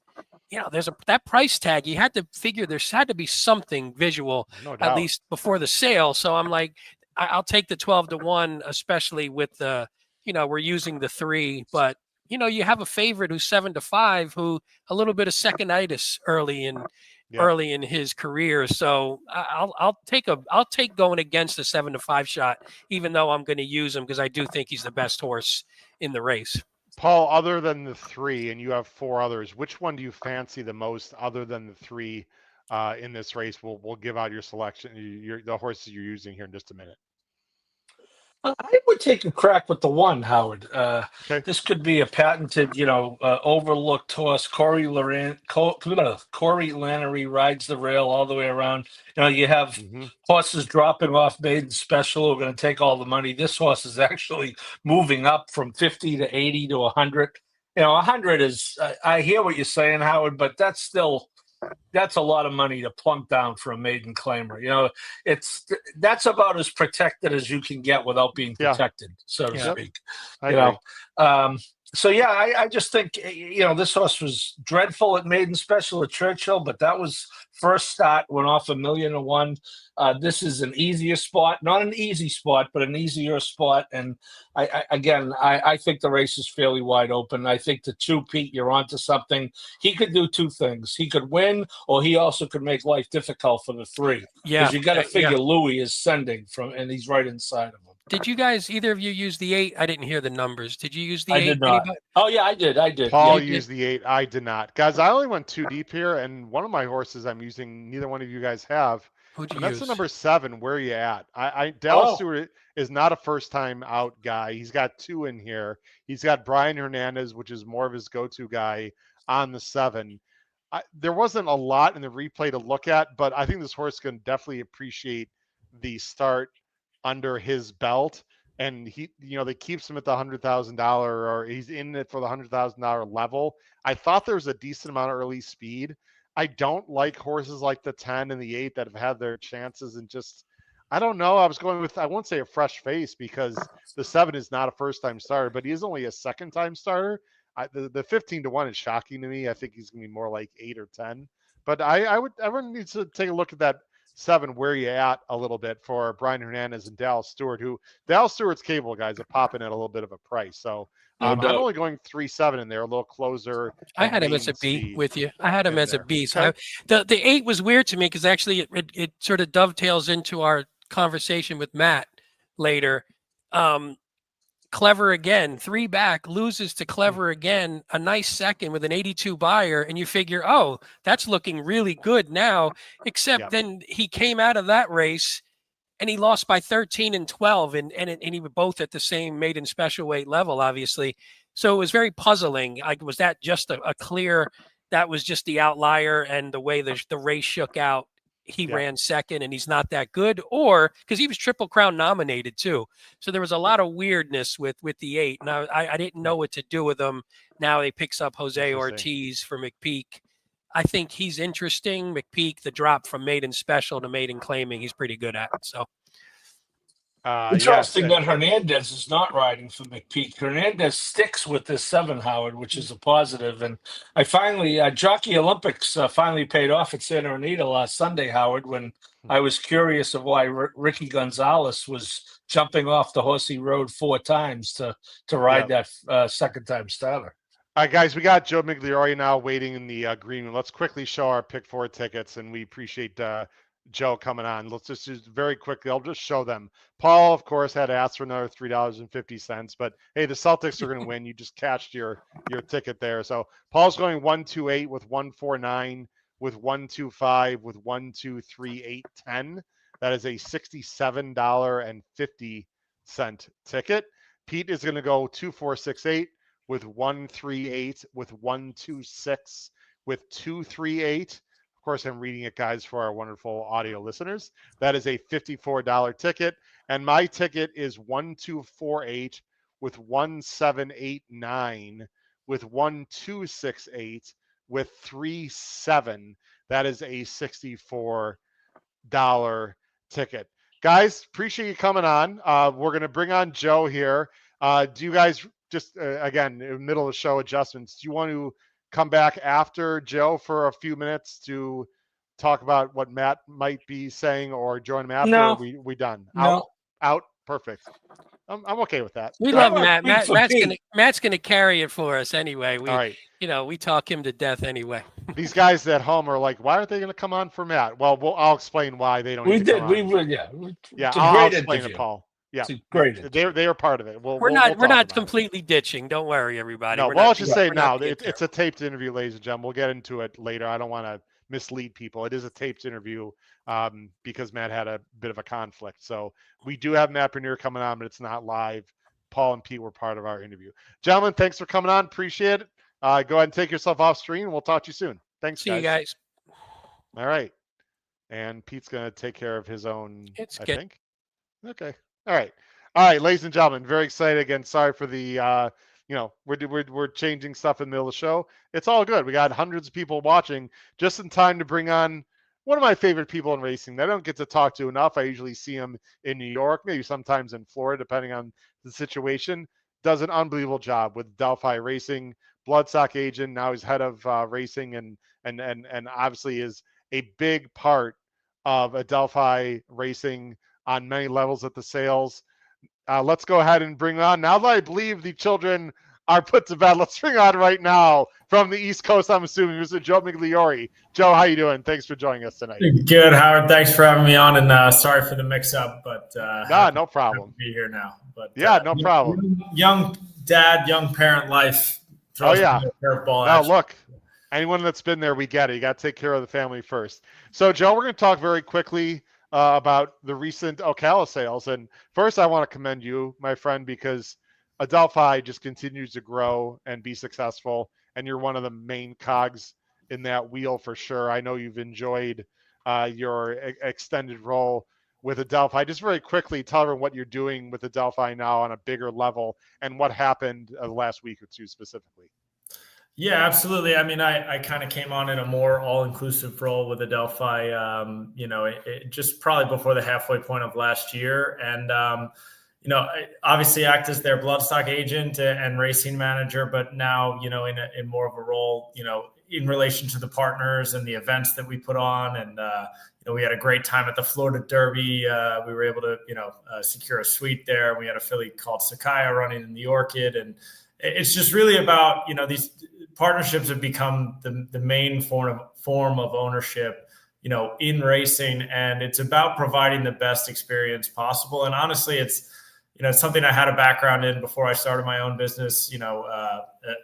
there's that price tag. You had to figure there's had to be something visual, at least before the sale. So I'm like, I'll take the 12-1, especially with the, we're using the 3, but you have a favorite who's 7-5, who a little bit of seconditis early in his career. So I'll take going against the 7-5 shot, even though I'm going to use him because I do think he's the best horse in the race. Paul, other than the 3, and you have 4 others, which one do you fancy the most other than the 3 in this race? We'll give out your selection, the horses you're using here in just a minute. I would take a crack with the 1, Howard. Okay. This could be a patented, overlooked horse. Corey Lannery rides the rail all the way around. You have horses dropping off maiden special who are going to take all the money. This horse is actually moving up from 50 to 80 to 100. 100 is, I hear what you're saying, Howard, but that's a lot of money to plunk down for a maiden claimer. That's about as protected as you can get without being protected, so to speak. I just think this horse was dreadful at maiden special at Churchill, but that was first start, went off $1 million to 1. This is an easier spot, not an easy spot, but an easier spot. And I think the race is fairly wide open. I think the 2, Pete, you're onto something. He could do 2 things. He could win, or he also could make life difficult for the 3. Yeah, because you got to figure Louis is sending and he's right inside of him. Did you guys, either of you, use the 8? I didn't hear the numbers. Did you use the 8? I did not. Oh, yeah, I did. Paul used the 8. I did not. Guys, I only went 2 deep here, and one of my horses I'm using, neither one of you guys have. Who'd you and that's use? the number 7. Where are you at? Dallas Stewart is not a first-time out guy. He's got 2 in here. He's got Brian Hernandez, which is more of his go-to guy, on the 7. There wasn't a lot in the replay to look at, but I think this horse can definitely appreciate the start under his belt, and he, that keeps him at the $100,000, or he's in it for the $100,000 level. I thought there was a decent amount of early speed. I don't like horses like the 10 and the 8 that have had their chances and just, I don't know. I was going with, I won't say a fresh face because the 7 is not a first-time starter, but he is only a second-time starter. The 15-1 is shocking to me. I think he's going to be more like 8 or 10. But everyone needs to take a look at that 7, where you at a little bit for Brian Hernandez and Dallas Stewart, who Dallas Stewart's capable guys of popping at a little bit of a price. So I'm only going 3-7 in there, a little closer. I had him as a B with you. I had him as a B. So the 8 was weird to me because actually it sort of dovetails into our conversation with Matt later. Clever again, 3 back, loses to Clever again, a nice second with an 82 buyer, and you figure, oh, that's looking really good now, except then he came out of that race and he lost by 13 and 12, and he were both at the same maiden special weight level, obviously. So it was very puzzling. Like, was that just a clear, that was just the outlier, and the way the race shook out, he ran second and he's not that good? Or because he was Triple Crown nominated too. So there was a lot of weirdness with the 8. Now I didn't know what to do with him. Now he picks up Jose Ortiz for McPeak. I think he's interesting. McPeak, the drop from maiden special to maiden claiming, he's pretty good at. So Interesting that Hernandez is not riding for McPeak. Hernandez sticks with this 7, Howard, which is a positive. And I finally, Jockey Olympics finally paid off at Santa Anita last Sunday, Howard, when I was curious of why Ricky Gonzalez was jumping off the horse he rode 4 times to ride that second-time starter. All right, guys, we got Joe Migliori now waiting in the green room. Let's quickly show our Pick 4 tickets, and we appreciate Joe coming on. Let's just very quickly, I'll just show them. Paul, of course, had asked for another $3.50, but hey, the Celtics are going to win. You just cashed your ticket there. So Paul's going 128 with 149 with 125 with 123 810. That is a $67.50 ticket. Pete is going to go 2468 with 138 with 126 with 238. Of course, I'm reading it, guys, for our wonderful audio listeners. That is a $54 ticket. And my ticket is 1248 with 1789 with 1268 with 37. That is a $64 ticket. Guys, appreciate you coming on. We're going to bring on Joe here. Do you guys just, again, in the middle of the show adjustments, do you want to come back after Joe for a few minutes to talk about what Matt might be saying, or join him after? No. Or we done? No. Out. Perfect. I'm okay with that. We love Matt. Matt's gonna carry it for us anyway. All right. We talk him to death anyway. These guys at home are like, why aren't they going to come on for Matt? Well, I'll explain why they don't. We did. Come we on. would. Yeah. I'll explain it, Paul. Yeah, it's great. They are part of it. We're not completely ditching. Don't worry, everybody. No, I'll just say now it's a taped interview, ladies and gentlemen. We'll get into it later. I don't want to mislead people. It is a taped interview because Matt had a bit of a conflict. So we do have Matt Bernier coming on, but it's not live. Paul and Pete were part of our interview. Gentlemen, thanks for coming on. Appreciate it. Go ahead and take yourself off screen, and we'll talk to you soon. Thanks, See you guys. All right. And Pete's going to take care of his own, I think. Okay. All right, ladies and gentlemen, very excited again. Sorry for the, we're changing stuff in the middle of the show. It's all good. We got hundreds of people watching just in time to bring on one of my favorite people in racing that I don't get to talk to enough. I usually see him in New York, maybe sometimes in Florida, depending on the situation. Does an unbelievable job with Adelphi Racing, bloodstock agent. Now he's head of racing and obviously is a big part of Adelphi Racing on many levels at the sales. Let's go ahead and bring on, now that I believe the children are put to bed, let's bring on right now from the East Coast, I'm assuming, Mr. Joe Migliori. Joe, how you doing? Thanks for joining us tonight. Good, Howard. Thanks for having me on, and sorry for the mix-up, but no problem. Be here now, but no problem. Young dad, young parent life. Curveball. Now look, anyone that's been there, we get it. You got to take care of the family first. So, Joe, we're going to talk very quickly about the recent Ocala sales. And first, I want to commend you, my friend, because Adelphi just continues to grow and be successful. And you're one of the main cogs in that wheel for sure. I know you've enjoyed your extended role with Adelphi. Just very quickly, tell everyone what you're doing with Adelphi now on a bigger level and what happened the last week or two specifically. Yeah, absolutely. I mean, I kind of came on in a more all-inclusive role with Adelphi, just probably before the halfway point of last year. And, I obviously act as their bloodstock agent and racing manager, but now, in more of a role, in relation to the partners and the events that we put on. And, we had a great time at the Florida Derby. We were able to, secure a suite there. We had a filly called Sakaya running in the Orchid. And it's just really about, these partnerships have become the main form of ownership, in racing. And it's about providing the best experience possible. And honestly, it's something I had a background in before I started my own business,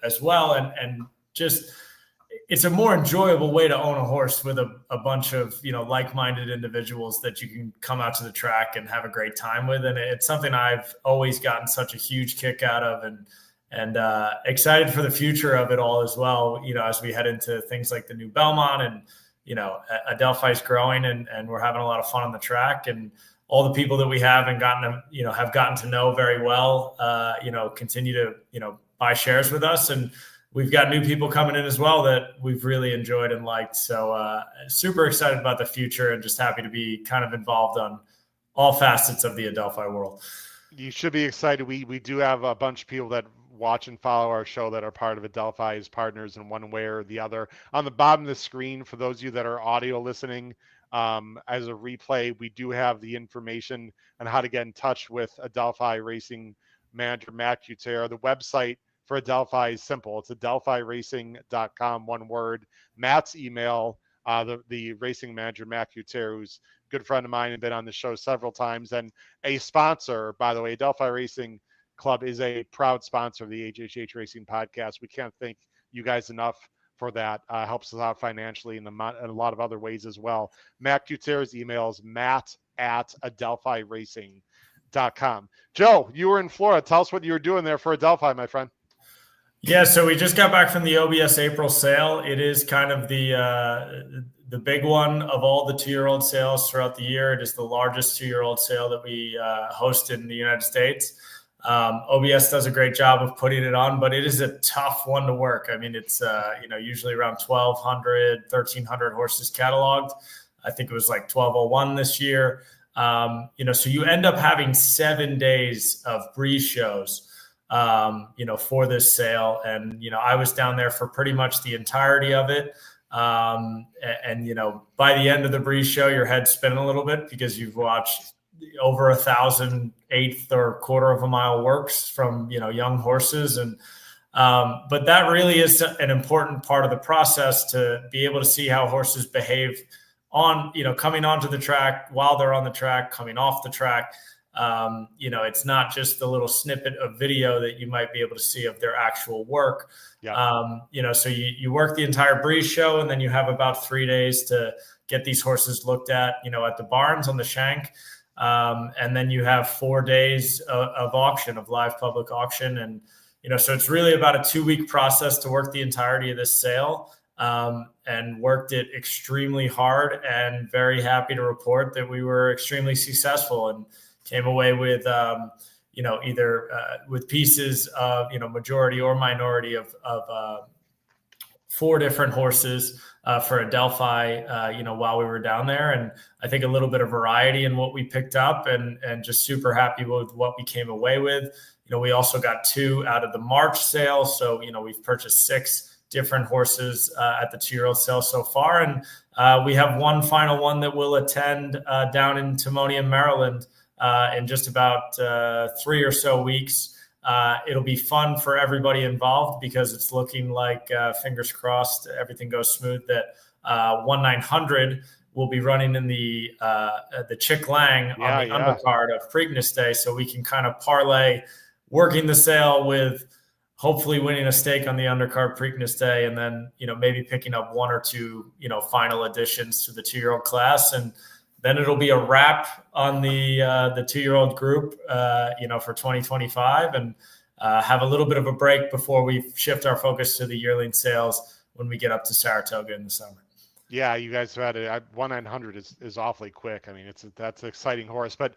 as well. And just, it's a more enjoyable way to own a horse with a bunch of, like-minded individuals that you can come out to the track and have a great time with. And it's something I've always gotten such a huge kick out of, and excited for the future of it all as well, as we head into things like the new Belmont and, Adelphi's growing and we're having a lot of fun on the track, and all the people that we have and have gotten to know very well, continue to, buy shares with us. And we've got new people coming in as well that we've really enjoyed and liked. So super excited about the future and just happy to be kind of involved on all facets of the Adelphi world. You should be excited. We do have a bunch of people that watch and follow our show that are part of Adelphi as partners in one way or the other. On the bottom of the screen, for those of you that are audio listening, as a replay, we do have the information on how to get in touch with Adelphi Racing manager Matt Cutera. The website for Adelphi is simple. It's adelphiracing.com, one word. Matt's email, the racing manager Matt Cutera, who's a good friend of mine and been on the show several times, and a sponsor, by the way. Adelphi Racing Club is a proud sponsor of the HHH Racing Podcast. We can't thank you guys enough for that. Helps us out financially in a lot of other ways as well. Matt Cutera's email is matt@adelphiracing.com. Joe, you were in Florida. Tell us what you were doing there for Adelphi, my friend. Yeah, so we just got back from the OBS April sale. It is kind of the big one of all the 2-year-old sales throughout the year. It is the largest 2-year-old sale that we host in the United States. OBS does a great job of putting it on, but it is a tough one to work. I mean, it's usually around 1,200, 1,300 horses cataloged. I think it was like 1,201 this year. So you end up having 7 days of breeze shows, for this sale. And, I was down there for pretty much the entirety of it. By the end of the breeze show, your head's spinning a little bit because you've watched over 1,000 eighth or quarter of a mile works from, young horses. And, but that really is an important part of the process, to be able to see how horses behave on, coming onto the track, while they're on the track, coming off the track. It's not just the little snippet of video that you might be able to see of their actual work. Yeah. So you work the entire breeze show, and then you have about 3 days to get these horses looked at, at the barns on the shank. And then you have 4 days of auction, of live public auction. And, so it's really about a 2-week process to work the entirety of this sale, and worked it extremely hard, and very happy to report that we were extremely successful and came away with, either with pieces of, majority or minority of 4 different horses for Adelphi, while we were down there. And I think a little bit of variety in what we picked up, and just super happy with what we came away with. We also got 2 out of the March sale. So, we've purchased 6 different horses at the 2-year-old sale so far. And we have one final one that will attend down in Timonium, Maryland, in just about 3 or so weeks. It'll be fun for everybody involved, because it's looking like, fingers crossed, everything goes smooth, that 1-900 will be running in the Chick Lang on the undercard of Preakness Day. So we can kind of parlay working the sale with hopefully winning a stake on the undercard Preakness Day, and then, maybe picking up 1 or 2, final additions to the 2-year-old class. And then it'll be a wrap on the 2-year-old group, for 2025, and have a little bit of a break before we shift our focus to the yearling sales when we get up to Saratoga in the summer. Yeah, you guys have had it. 1-900 is awfully quick. I mean, that's an exciting horse. But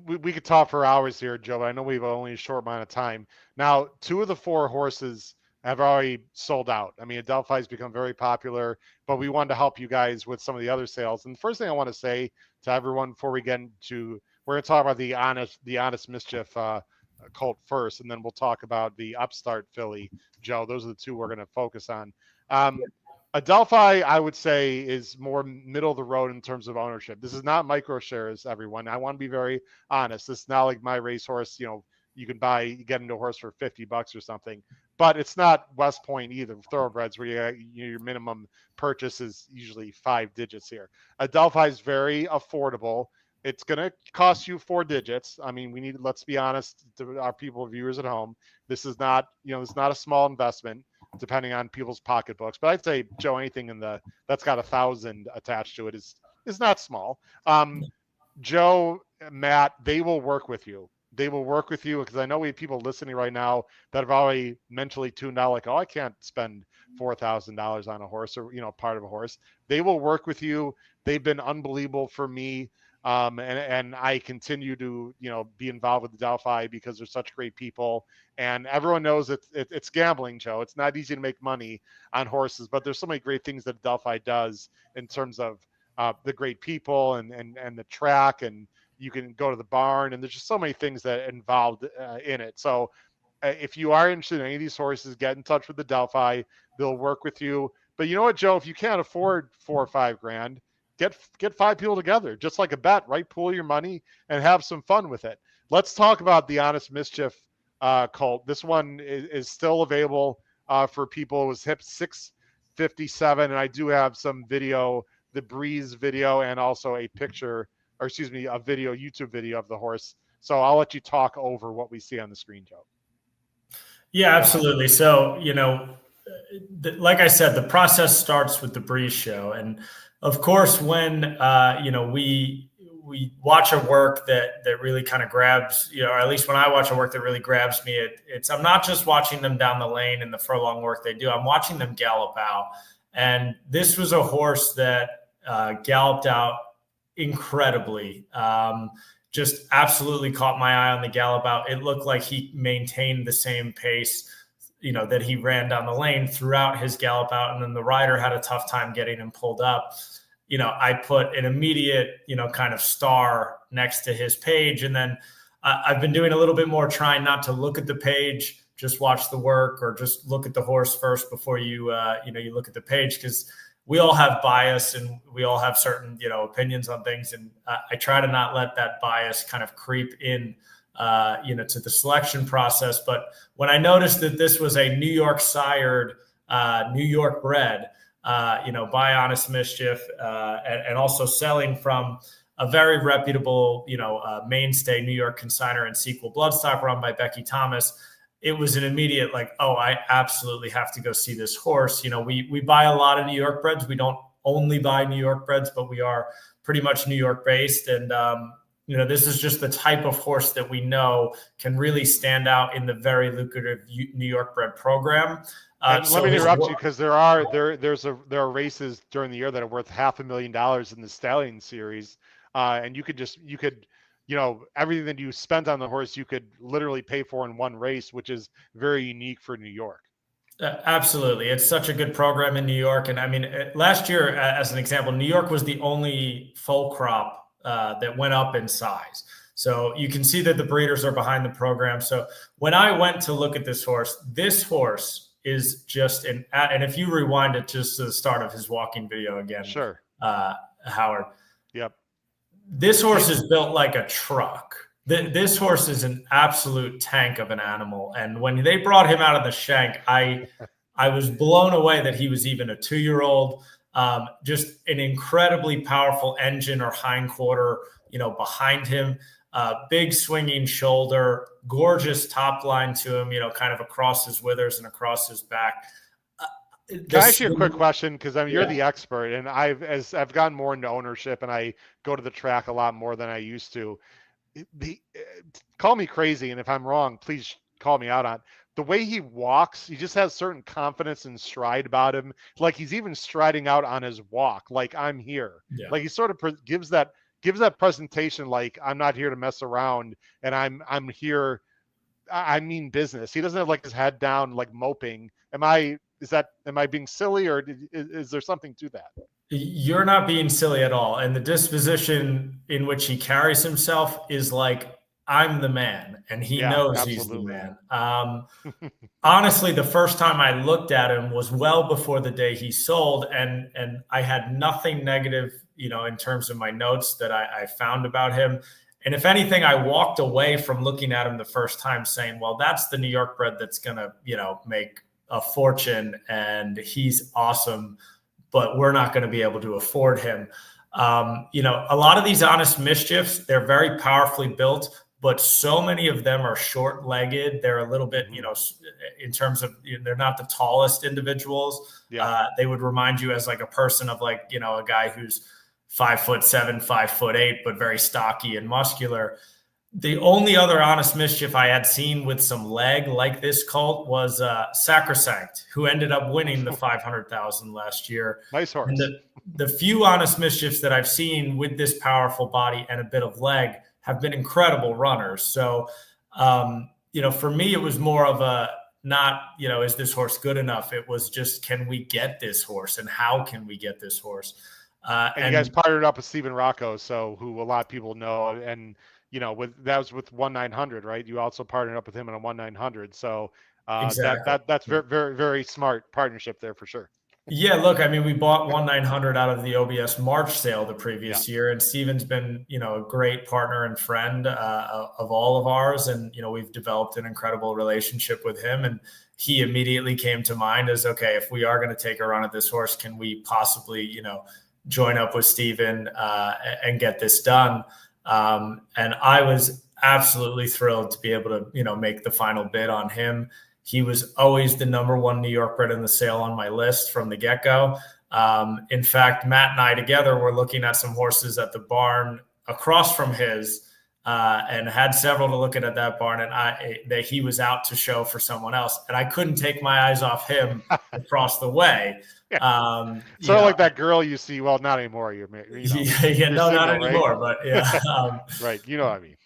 we could talk for hours here, Joe. But I know we've only a short amount of time. Now, 2 of the 4 horses have already sold out. I mean, Adelphi's become very popular, but we wanted to help you guys with some of the other sales. And the first thing I want to say to everyone before we get into, we're going to talk about the Honest Mischief colt first, and then we'll talk about the Upstart filly, Joe. Those are the 2 we're going to focus on. Adelphi, I would say, is more middle of the road in terms of ownership. This is not micro shares, everyone. I want to be very honest. This is not like my racehorse, you can get into a horse for $50 or something, but it's not West Point either, thoroughbreds, where your minimum purchase is usually 5 digits here. Adelphi is very affordable. It's going to cost you 4 digits. I mean, let's be honest to our viewers at home. This is not, it's not a small investment, depending on people's pocketbooks. But I'd say, Joe, anything that's got 1,000 attached to it is not small. Joe, Matt, they will work with you. They will work with you, because I know we have people listening right now that have already mentally tuned out, like, oh, I can't spend $4,000 on a horse, or, part of a horse. They will work with you. They've been unbelievable for me. And I continue to, be involved with Adelphi because they're such great people, and everyone knows it's gambling, Joe. It's not easy to make money on horses, but there's so many great things that Adelphi does in terms of the great people and the track, and, You can go to the barn, and there's just so many things that involved in it. So if you are interested in any of these horses, get in touch with Adelphi. They'll work with you. But you know what, Joe? If you can't afford $4 or $5 grand, get 5 people together, just like a bet, right? Pool your money and have some fun with it. Let's talk about the Honest Mischief colt. This one is still available for people. It was hip 657, and I do have some video, the Breeze video, and also a picture, or excuse me, a video, YouTube video of the horse. So I'll let you talk over what we see on the screen, Joe. Yeah, absolutely. So, like I said, the process starts with the Breeze show. And of course, when, we watch a work that really kind of grabs, or at least when I watch a work that really grabs me, I'm not just watching them down the lane and the furlong work they do. I'm watching them gallop out. And this was a horse that galloped out incredibly. Just absolutely caught my eye on the gallop out. It looked like he maintained the same pace, that he ran down the lane throughout his gallop out. And then the rider had a tough time getting him pulled up. I put an immediate, kind of star next to his page. And then I've been doing a little bit more trying not to look at the page, just watch the work, or just look at the horse first before you look at the page, because we all have bias and we all have certain, opinions on things. And I try to not let that bias kind of creep in, to the selection process. But when I noticed that this was a New York sired, New York bred, by Honest Mischief, and also selling from a very reputable, mainstay New York consigner and sequel bloodstock run by Becky Thomas, it was an immediate like, oh, I absolutely have to go see this horse. We buy a lot of New York breds. We don't only buy New York breds, but we are pretty much New York based. And, this is just the type of horse that we know can really stand out in the very lucrative New York bred program. Let me interrupt you, because there are races during the year that are worth $500,000 in the Stallion series, and you could everything that you spent on the horse you could literally pay for in one race, which is very unique for New York. Absolutely, it's such a good program in New York, and I mean, last year, as an example, New York was the only full crop that went up in size. So you can see that the breeders are behind the program. So when I went to look at this horse is just and if you rewind it just to the start of his walking video again, sure, Howard. Yep. This horse is built like a truck. This horse is an absolute tank of an animal. And when they brought him out of the shank, I was blown away that he was even a 2-year-old. Just an incredibly powerful engine or hindquarter, behind him. Big swinging shoulder, gorgeous top line to him, kind of across his withers and across his back. Can I ask you a quick question? Because you're the expert, and as I've gotten more into ownership, and I go to the track a lot more than I used to. Call me crazy, and if I'm wrong, please call me out on it. The way he walks, he just has certain confidence and stride about him. Like he's even striding out on his walk, like I'm here. Yeah. Like he sort of gives that presentation, like I'm not here to mess around, and I'm here. I mean business. He doesn't have like his head down, like moping. Am I being silly, or is there something to that? You're not being silly at all. And the disposition in which he carries himself is like, I'm the man, and he knows absolutely. He's the man. Honestly, the first time I looked at him was well before the day he sold, and I had nothing negative, in terms of my notes that I found about him. And if anything, I walked away from looking at him the first time saying, well, that's the New York bred that's going to, make a fortune, and he's awesome, but we're not going to be able to afford him. A lot of these Honest Mischiefs, they're very powerfully built, but so many of them are short-legged. They're a little bit, in terms of, they're not the tallest individuals. Yeah. They would remind you as like a person of like, a guy who's 5'7", 5'8", but very stocky and muscular. The only other Honest Mischief I had seen with some leg like this colt was Sacrosanct, who ended up winning the 500,000 last year. Nice horse. And the few Honest Mischiefs that I've seen with this powerful body and a bit of leg have been incredible runners. So, for me, it was more of a not, is this horse good enough? It was just, can we get this horse, and how can we get this horse? And you guys partnered up with Steven Rocco, so who a lot of people know, and that was with 1-900, right? You also partnered up with him on a 1-900, so exactly. that's very, very, very smart partnership there for sure. Yeah, look, I mean, we bought 1-900 out of the OBS March sale the previous year, and Steven's been, a great partner and friend of all of ours, and we've developed an incredible relationship with him, and he immediately came to mind as, okay, if we are going to take a run at this horse, can we possibly, join up with Steven and get this done? And I was absolutely thrilled to be able to, make the final bid on him. He was always the number one New York bred in the sale on my list from the get-go. In fact, Matt and I together were looking at some horses at the barn across from his, and had several to look at that barn. And he was out to show for someone else, and I couldn't take my eyes off him across the way. Sort of like that girl you see. Well, not anymore. You're not single, anymore, right? But yeah, right. You know what I mean.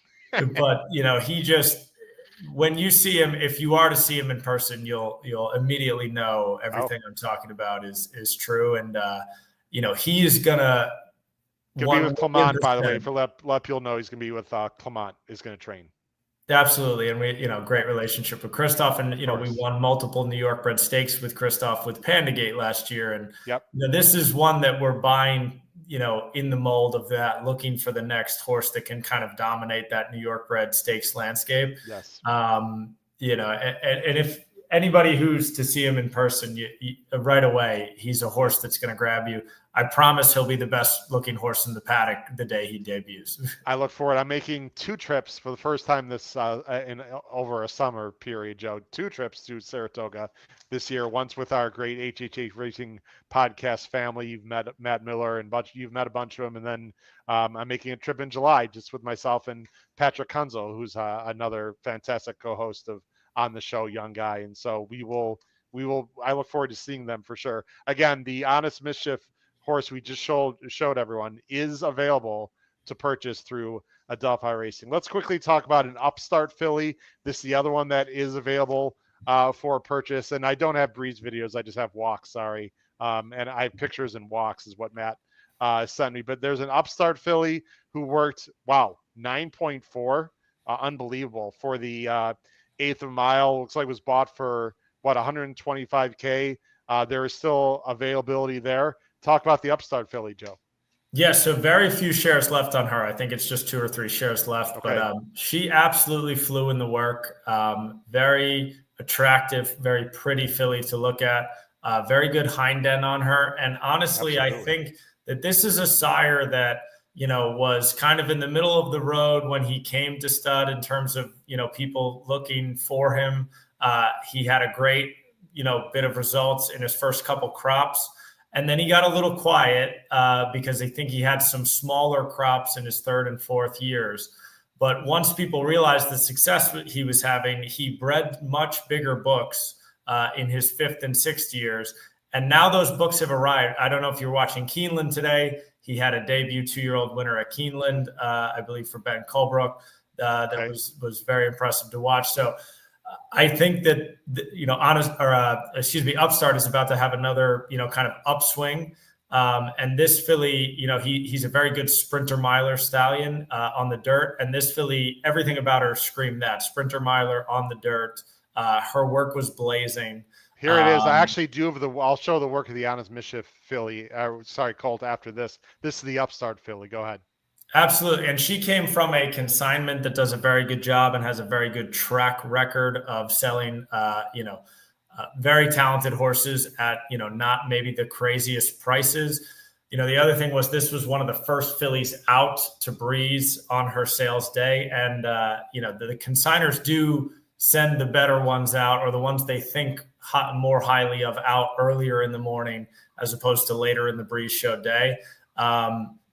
But he just, when you see him, if you are to see him in person, you'll immediately know everything I'm talking about is true. And he is gonna be with Clement, by the way, for let people know he's gonna be with Clement is gonna train. Absolutely. And we, great relationship with Christoph, and, we won multiple New York bred stakes with Christoph with Pandagate last year. And this is one that we're buying, in the mold of that, looking for the next horse that can kind of dominate that New York bred stakes landscape. Yes. And if anybody who's to see him in person, right away, he's a horse that's going to grab you. I promise he'll be the best looking horse in the paddock the day he debuts. I look forward. I'm making 2 trips for the first time this in over a summer period, Joe. 2 trips to Saratoga this year. Once with our great HHH Racing podcast family. You've met Matt Miller and you've met a bunch of them, and then I'm making a trip in July just with myself and Patrick Kunzel, who's another fantastic co-host of on the show, young guy. And so we will. I look forward to seeing them for sure. Again, the Honest Mischief horse we just showed everyone is available to purchase through Adelphi Racing. Let's quickly talk about an upstart filly. This is the other one that is available for purchase. And I don't have breeze videos. I just have walks. Sorry. And I have pictures and walks is what Matt sent me. But there's an upstart filly who worked, 9.4. Unbelievable for the 8th of mile. Looks like it was bought for 125K. There is still availability there. Talk about the upstart filly, Joe. Yeah, so very few shares left on her. I think it's just 2 or 3 shares left. Okay. But she absolutely flew in the work. Very attractive, very pretty filly to look at. Very good hind end on her. And honestly, absolutely. I think that this is a sire that, was kind of in the middle of the road when he came to stud in terms of, people looking for him. He had a great, bit of results in his first couple crops. And then he got a little quiet because I think he had some smaller crops in his 3rd and 4th years. But once people realized the success he was having, he bred much bigger books in his 5th and 6th years. And now those books have arrived. I don't know if you're watching Keeneland today. He had a debut 2-year-old winner at Keeneland, I believe, for Ben Colebrook. That was very impressive to watch. So I think that, Upstart is about to have another, kind of upswing. And this filly, he's a very good sprinter miler stallion on the dirt. And this filly, everything about her screamed that. Sprinter miler on the dirt. Her work was blazing. Here it is. I actually do have I'll show the work of the Honest Mischief filly. Colt after this. This is the upstart filly. Go ahead. Absolutely. And she came from a consignment that does a very good job and has a very good track record of selling, very talented horses at, not maybe the craziest prices. The other thing was this was one of the first fillies out to breeze on her sales day. And, the consigners do send the better ones out, or the ones they think more highly of, out earlier in the morning as opposed to later in the breeze show day.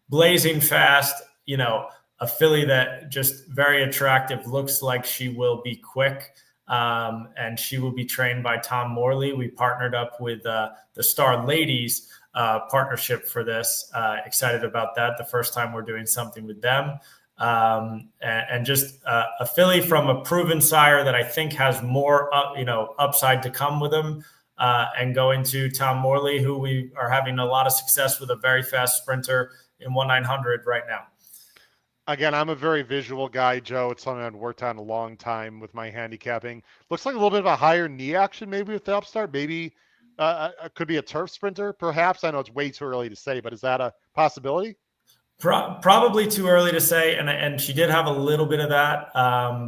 Blazing fast, a filly that just very attractive, looks like she will be quick, and she will be trained by Tom Morley. We partnered up with the Star Ladies partnership for this. Excited about that. The first time we're doing something with them. And just a filly from a proven sire that I think has more, upside to come with him. and going to Tom Morley, who we are having a lot of success with, a very fast sprinter in 1/900 right now. Again, I'm a very visual guy, Joe. It's something I've worked on a long time with my handicapping. Looks like a little bit of a higher knee action maybe with the upstart. Maybe could be a turf sprinter, perhaps. I know it's way too early to say, but is that a possibility? Probably too early to say, and she did have a little bit of that.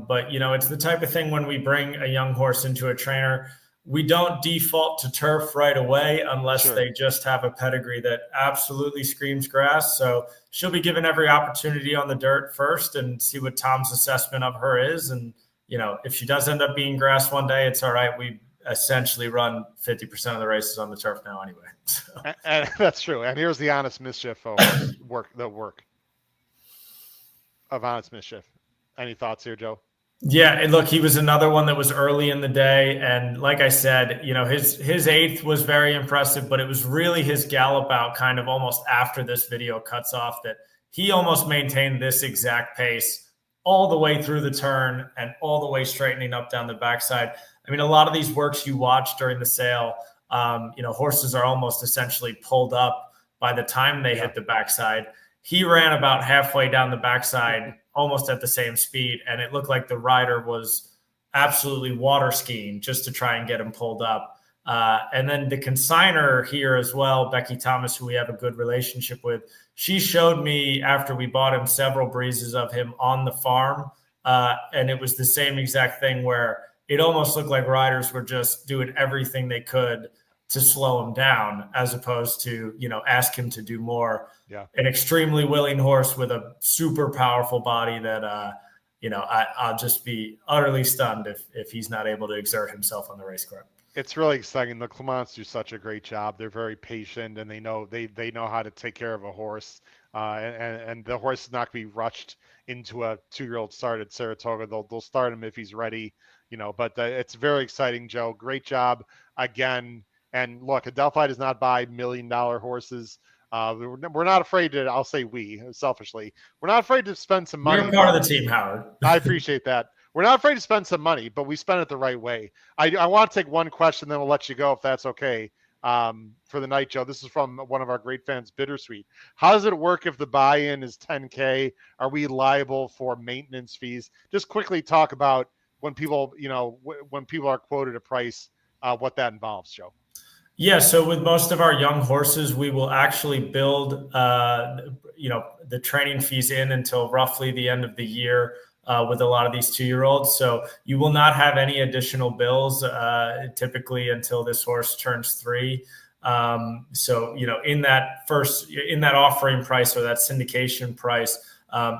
But, it's the type of thing when we bring a young horse into a trainer, we don't default to turf right away unless they just have a pedigree that absolutely screams grass. So she'll be given every opportunity on the dirt first and see what Tom's assessment of her is. And, if she does end up being grass one day, it's all right. We essentially run 50% of the races on the turf now anyway. So. And that's true. And here's the Honest Mischief work of Honest Mischief. Any thoughts here, Joe? Yeah, and look, he was another one that was early in the day, and like I said, his eighth was very impressive, but it was really his gallop out kind of almost after this video cuts off that he almost maintained this exact pace all the way through the turn and all the way straightening up down the backside. I mean, a lot of these works you watch during the sale, horses are almost essentially pulled up by the time they hit the backside. He ran about halfway down the backside, almost at the same speed, and it looked like the rider was absolutely water skiing just to try and get him pulled up. And then the consignor here as well, Becky Thomas, who we have a good relationship with, she showed me after we bought him several breezes of him on the farm, and it was the same exact thing where it almost looked like riders were just doing everything they could to slow him down, as opposed to, ask him to do more. Yeah. An extremely willing horse with a super powerful body that, I'll just be utterly stunned if he's not able to exert himself on the race course. It's really exciting. The Clements do such a great job. They're very patient, and they know how to take care of a horse. And the horse is not going to be rushed into a 2-year-old start at Saratoga. They'll start him if he's ready, but it's very exciting, Joe. Great job again. And look, Adelphi does not buy $1 million horses. We're not afraid to, I'll say we, selfishly, we're not afraid to spend some money. You're part of the team, Howard. I appreciate that. We're not afraid to spend some money, but we spend it the right way. I want to take one question, then we'll let you go if that's okay. For the night, Joe. This is from one of our great fans, Bittersweet. How does it work if the buy-in is $10K? Are we liable for maintenance fees? Just quickly talk about when people are quoted a price, what that involves, Joe. Yeah, so with most of our young horses, we will actually build, the training fees in until roughly the end of the year with a lot of these 2-year-olds. So you will not have any additional bills typically until this horse turns 3. So, in that offering price or that syndication price,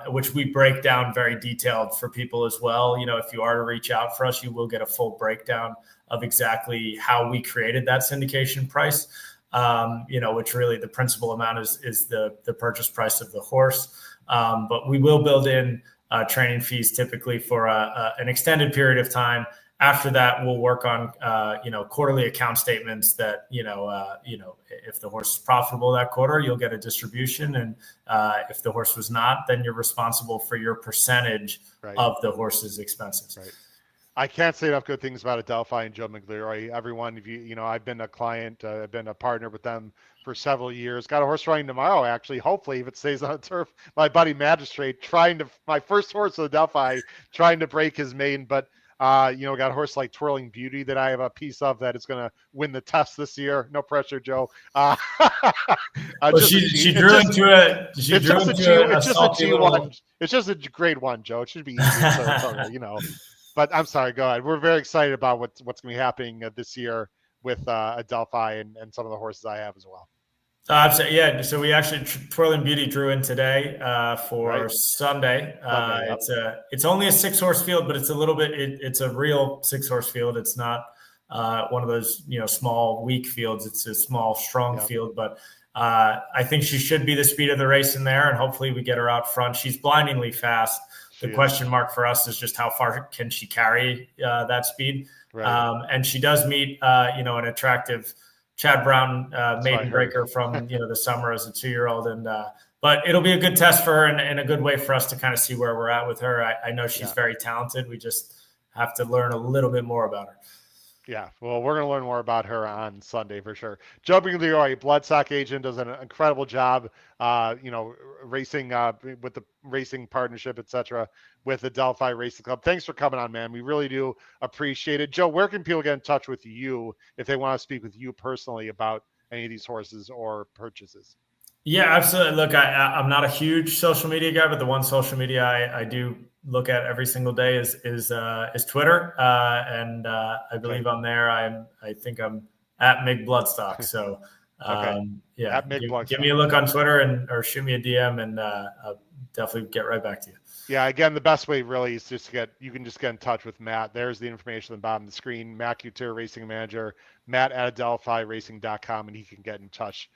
which we break down very detailed for people as well. If you are to reach out for us, you will get a full breakdown of exactly how we created that syndication price, which really the principal amount is the purchase price of the horse. But we will build in training fees typically for an extended period of time. After that, we'll work on, quarterly account statements that, if the horse is profitable that quarter, you'll get a distribution. And if the horse was not, then you're responsible for your percentage of the horse's expenses. Right. I can't say enough good things about Adelphi and Joe McLeroy. Everyone, I've been a client, I've been a partner with them for several years. Got a horse running tomorrow, actually. Hopefully, if it stays on the turf, my buddy Magistrate my first horse with Adelphi, trying to break his mane, but got a horse like Twirling Beauty that I have a piece of that is going to win the test this year. No pressure, Joe. She drew into it. It's just a G1. It's just a grade 1, Joe. It should be easy. But I'm sorry, go ahead. We're very excited about what's going to be happening this year with Adelphi and some of the horses I have as well. So we actually Twirling Beauty drew in today for Sunday. It's only a 6-horse field, but it's a little bit. It's a real 6-horse field. It's not one of those small weak fields. It's a small strong field, but I think she should be the speed of the race in there, and hopefully we get her out front. She's blindingly fast. The question mark for us is just how far can she carry that speed? Right. And she does meet, an attractive Chad Brown maiden breaker from the summer as a 2-year-old, and but it'll be a good test for her and a good way for us to kind of see where we're at with her. I know she's very talented. We just have to learn a little bit more about her. Yeah, well, we're going to learn more about her on Sunday for sure. Joe Bigliotti, Bloodstock agent, does an incredible job, racing with the racing partnership, etc., with the Adelphi Racing Club. Thanks for coming on, man. We really do appreciate it. Joe, where can people get in touch with you if they want to speak with you personally about any of these horses or purchases? Yeah, absolutely. Look, I'm not a huge social media guy, but the one social media I do look at every single day is Twitter, and I believe on there I think I'm at Mig Bloodstock. So yeah, at Mig give me Bloodstock. a look on Twitter or shoot me a DM, and I'll definitely get right back to you. Yeah, again, the best way really is just you can just get in touch with Matt. There's the information at the bottom of the screen. Matt Couture, Racing Manager, Matt at AdelphiRacing.com, and he can get in touch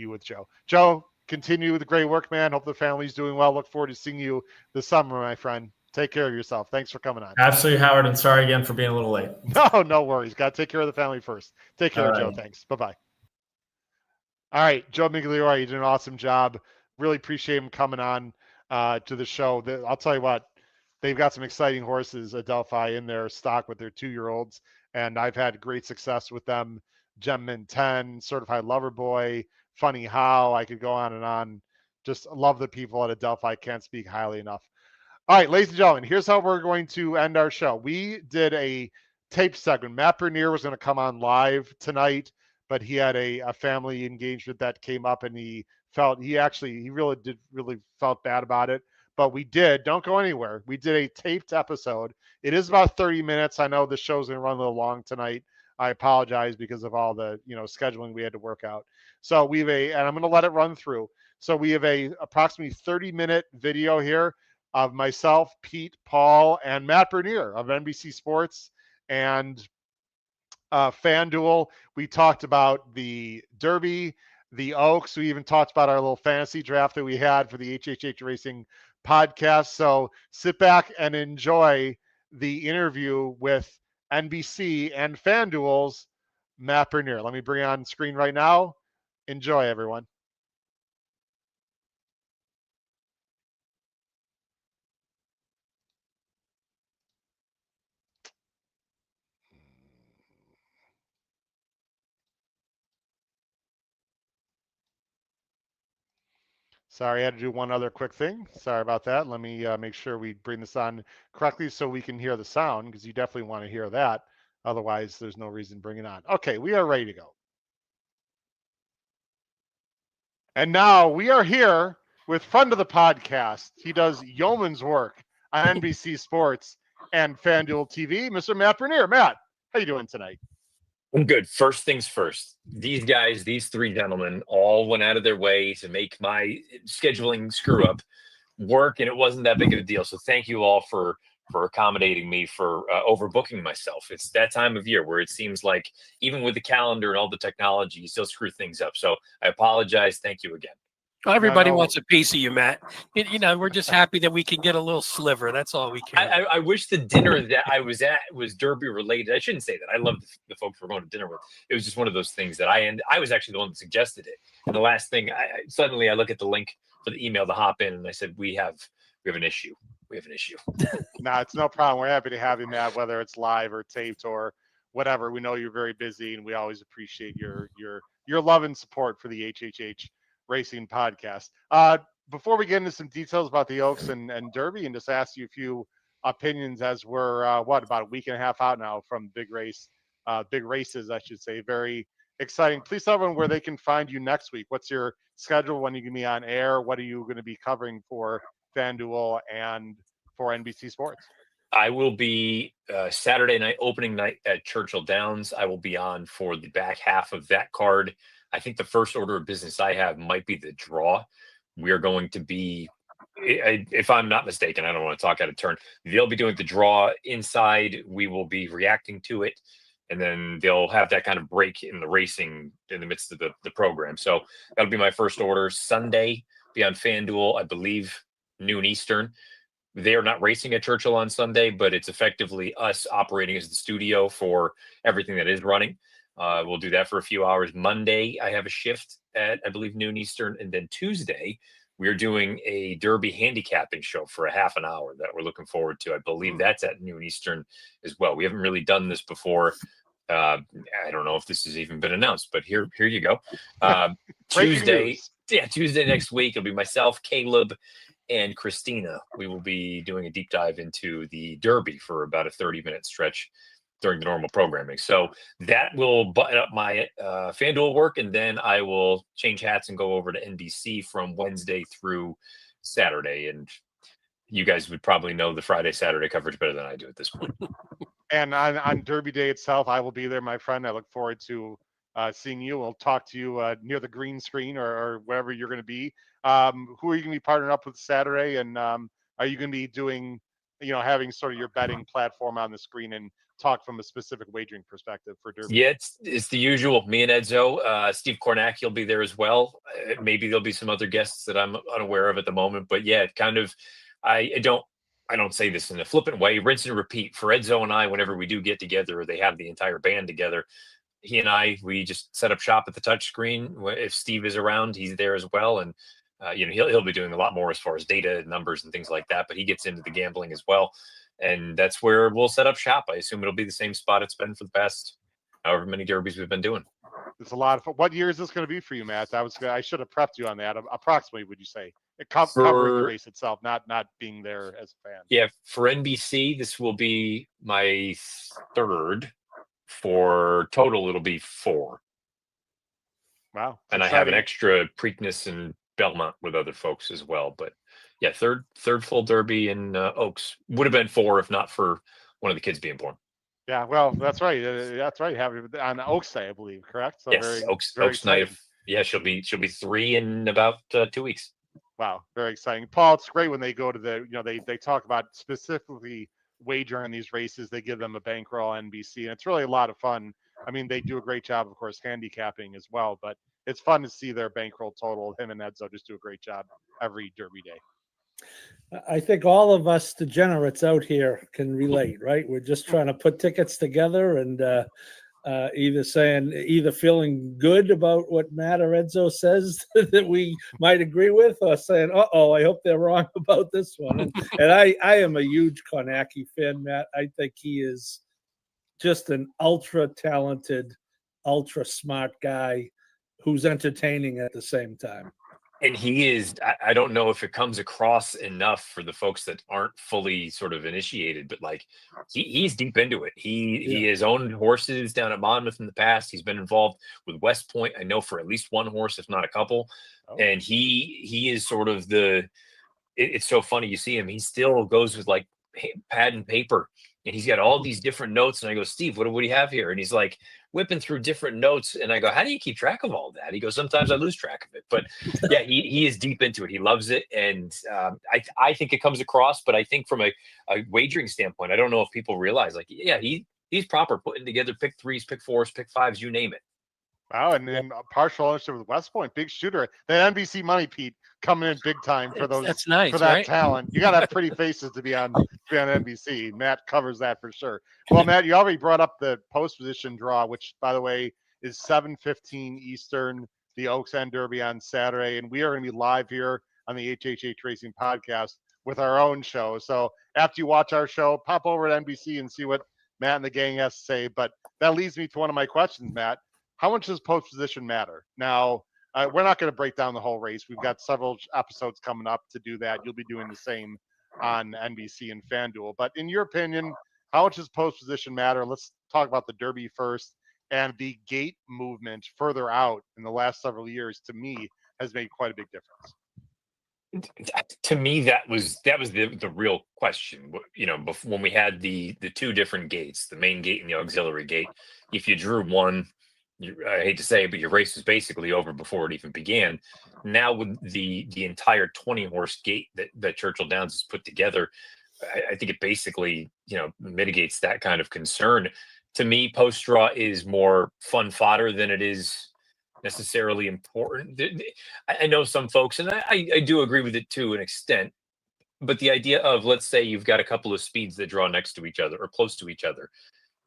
with Joe. Joe, continue with the great work, man. Hope the family's doing well. Look forward to seeing you this summer, my friend. Take care of yourself. Thanks for coming on. Absolutely, Howard, and sorry again for being a little late. No worries. Got to take care of the family first. Take care, Joe. Thanks. Bye-bye. All right, Joe Migliore, you did an awesome job. Really appreciate him coming on to the show. I'll tell you what, they've got some exciting horses at Adelphi in their stock with their 2-year-olds, and I've had great success with them. Gemmin 10, Certified Lover Boy, Funny How. I could go on and on. Just love the people at Adelphi. Can't speak highly enough. All right, ladies and gentlemen, here's how we're going to end our show. We did a tape segment. Matt Bernier was going to come on live tonight, but he had a family engagement that came up, and he really felt bad about it. But don't go anywhere. We did a taped episode. It is about 30 minutes. I know the show's going to run a little long tonight. I apologize because of all the scheduling we had to work out. So and I'm going to let it run through. So we have a approximately 30-minute video here of myself, Pete, Paul, and Matt Bernier of NBC Sports and FanDuel. We talked about the Derby, the Oaks. We even talked about our little fantasy draft that we had for the HHH Racing podcast. So sit back and enjoy the interview with NBC and FanDuel's Matt Bernier. Let me bring it on screen right now. Enjoy, everyone. Sorry, I had to do one other quick thing. Sorry about that. Let me make sure we bring this on correctly so we can hear the sound, because you definitely want to hear that. Otherwise, there's no reason to bring it on. Okay, we are ready to go. And now we are here with friend of the podcast. He does yeoman's work on NBC Sports and FanDuel TV, Mr. Matt Bernier. Matt, how you doing tonight? I'm good. First things first. These guys, these 3 gentlemen, all went out of their way to make my scheduling screw up work, and it wasn't that big of a deal. So thank you all for accommodating me for overbooking myself. It's that time of year where it seems like even with the calendar and all the technology, you still screw things up. So I apologize. Thank you again. Well, everybody wants a piece of you, Matt. We're just happy that we can get a little sliver. That's all we care. I wish the dinner that I was at was Derby related. I shouldn't say that. I love the folks we're going to dinner with. It was just one of those things that I was actually the one that suggested it. And the last thing, suddenly I look at the link for the email to hop in, and I said, we have an issue. We have an issue. No, it's no problem. We're happy to have you, Matt, whether it's live or taped or whatever. We know you're very busy, and we always appreciate your love and support for the HHH Racing podcast. Before we get into some details about the Oaks and Derby, and just ask you a few opinions, as we're about a week and a half out now from big races, I should say. Very exciting. Please tell everyone where they can find you next week. What's your schedule? When you can be on air? What are you going to be covering for FanDuel and for NBC Sports? I will be Saturday night, opening night at Churchill Downs. I will be on for the back half of that card. I think the first order of business I have might be the draw. We're going to be, if I'm not mistaken, I don't want to talk out of turn. They'll be doing the draw inside. We will be reacting to it. And then they'll have that kind of break in the racing in the midst of the program. So that'll be my first order. Sunday, be on FanDuel, I believe, noon Eastern. They're not racing at Churchill on Sunday, but it's effectively us operating as the studio for everything that is running. We'll do that for a few hours. Monday, I have a shift at, I believe, noon Eastern. And then Tuesday, we're doing a Derby handicapping show for a half an hour that we're looking forward to. I believe that's at noon Eastern as well. We haven't really done this before. I don't know if this has even been announced, but here you go. Breaking Tuesday, news. Tuesday next week, it'll be myself, Caleb, and Christina. We will be doing a deep dive into the Derby for about a 30-minute stretch during the normal programming. So that will button up my FanDuel work, and then I will change hats and go over to NBC from Wednesday through Saturday. And you guys would probably know the Friday, Saturday coverage better than I do at this point. And on Derby Day itself, I will be there, my friend. I look forward to seeing you. We'll talk to you near the green screen or wherever you're going to be. Who are you going to be partnering up with Saturday? And are you going to be doing, having sort of your betting platform on the screen and talk from a specific wagering perspective for Derby? Yeah, it's the usual. Me and Edzo, Steve Kornacki will be there as well. Maybe there'll be some other guests that I'm unaware of at the moment. But yeah, kind of, I don't say this in a flippant way, rinse and repeat for Edzo and I. Whenever we do get together, or they have the entire band together, he and I, we just set up shop at the touch screen. If Steve is around, he's there as well. And, he'll be doing a lot more as far as data and numbers and things like that, but he gets into the gambling as well. And that's where we'll set up shop. I assume it'll be the same spot it's been for the past however many derbies we've been doing. It's a lot of fun. What year is this going to be for you, Matt? I should have prepped you on that. Approximately, would you say? Covering the race itself, not being there as a fan. Yeah, for NBC, this will be my third. For total, it'll be 4. Wow. And I have an extra Preakness and Belmont with other folks as well. But yeah, third full Derby in Oaks. Would have been 4 if not for one of the kids being born. Yeah, well, that's right. That's right. On Oaks Day, I believe, correct? So yes, Oaks night. Yeah, she'll be 3 in about 2 weeks. Wow, very exciting, Paul. It's great when they go to they talk about specifically wager on these races. They give them a bankroll on NBC, and it's really a lot of fun. I mean, they do a great job, of course, handicapping as well, but it's fun to see their bankroll total. Him and Edzo just do a great job every Derby day. I think all of us degenerates out here can relate, right? We're just trying to put tickets together and either feeling good about what Matt or Edzo says that we might agree with, or saying, "Uh-oh, I hope they're wrong about this one." And I am a huge Kornacki fan, Matt. I think he is just an ultra talented, ultra smart guy who's entertaining at the same time. And he is, I don't know if it comes across enough for the folks that aren't fully sort of initiated, but like he's deep into it. He has owned horses down at Monmouth in the past. He's been involved with West Point, I know, for at least one horse, if not a couple. Oh. And he is sort of it's so funny. You see him, he still goes with like pad and paper, and he's got all these different notes. And I go, Steve, what do you have here? And he's like whipping through different notes. And I go, how do you keep track of all that? He goes, sometimes I lose track of it. But yeah, he is deep into it. He loves it. And I think it comes across. But I think from a wagering standpoint, I don't know if people realize, like, yeah, he's proper putting together pick 3s, pick 4s, pick 5s, you name it. Wow, and then partial ownership with West Point, big shooter. That NBC money, Pete, coming in big time for those. That's nice, for that right? talent. You got to have pretty faces to be on NBC. Matt covers that for sure. Well, Matt, you already brought up the post position draw, which, by the way, is 7:15 Eastern, the Oaks End Derby on Saturday, and we are going to be live here on the HHH Racing Podcast with our own show. So after you watch our show, pop over to NBC and see what Matt and the gang has to say. But that leads me to one of my questions, Matt. How much does post position matter? Now, we're not going to break down the whole race. We've got several episodes coming up to do that. You'll be doing the same on NBC and FanDuel. But in your opinion, how much does post position matter? Let's talk about the Derby first. And the gate movement further out in the last several years, to me, has made quite a big difference. To me, that was the real question. When we had the 2 different gates, the main gate and the auxiliary gate, if you drew one, I hate to say it, but your race was basically over before it even began. Now with the entire 20-horse gate that Churchill Downs has put together, I think it basically mitigates that kind of concern. To me, post draw is more fun fodder than it is necessarily important. I know some folks, and I do agree with it to an extent, but the idea of, let's say you've got a couple of speeds that draw next to each other or close to each other.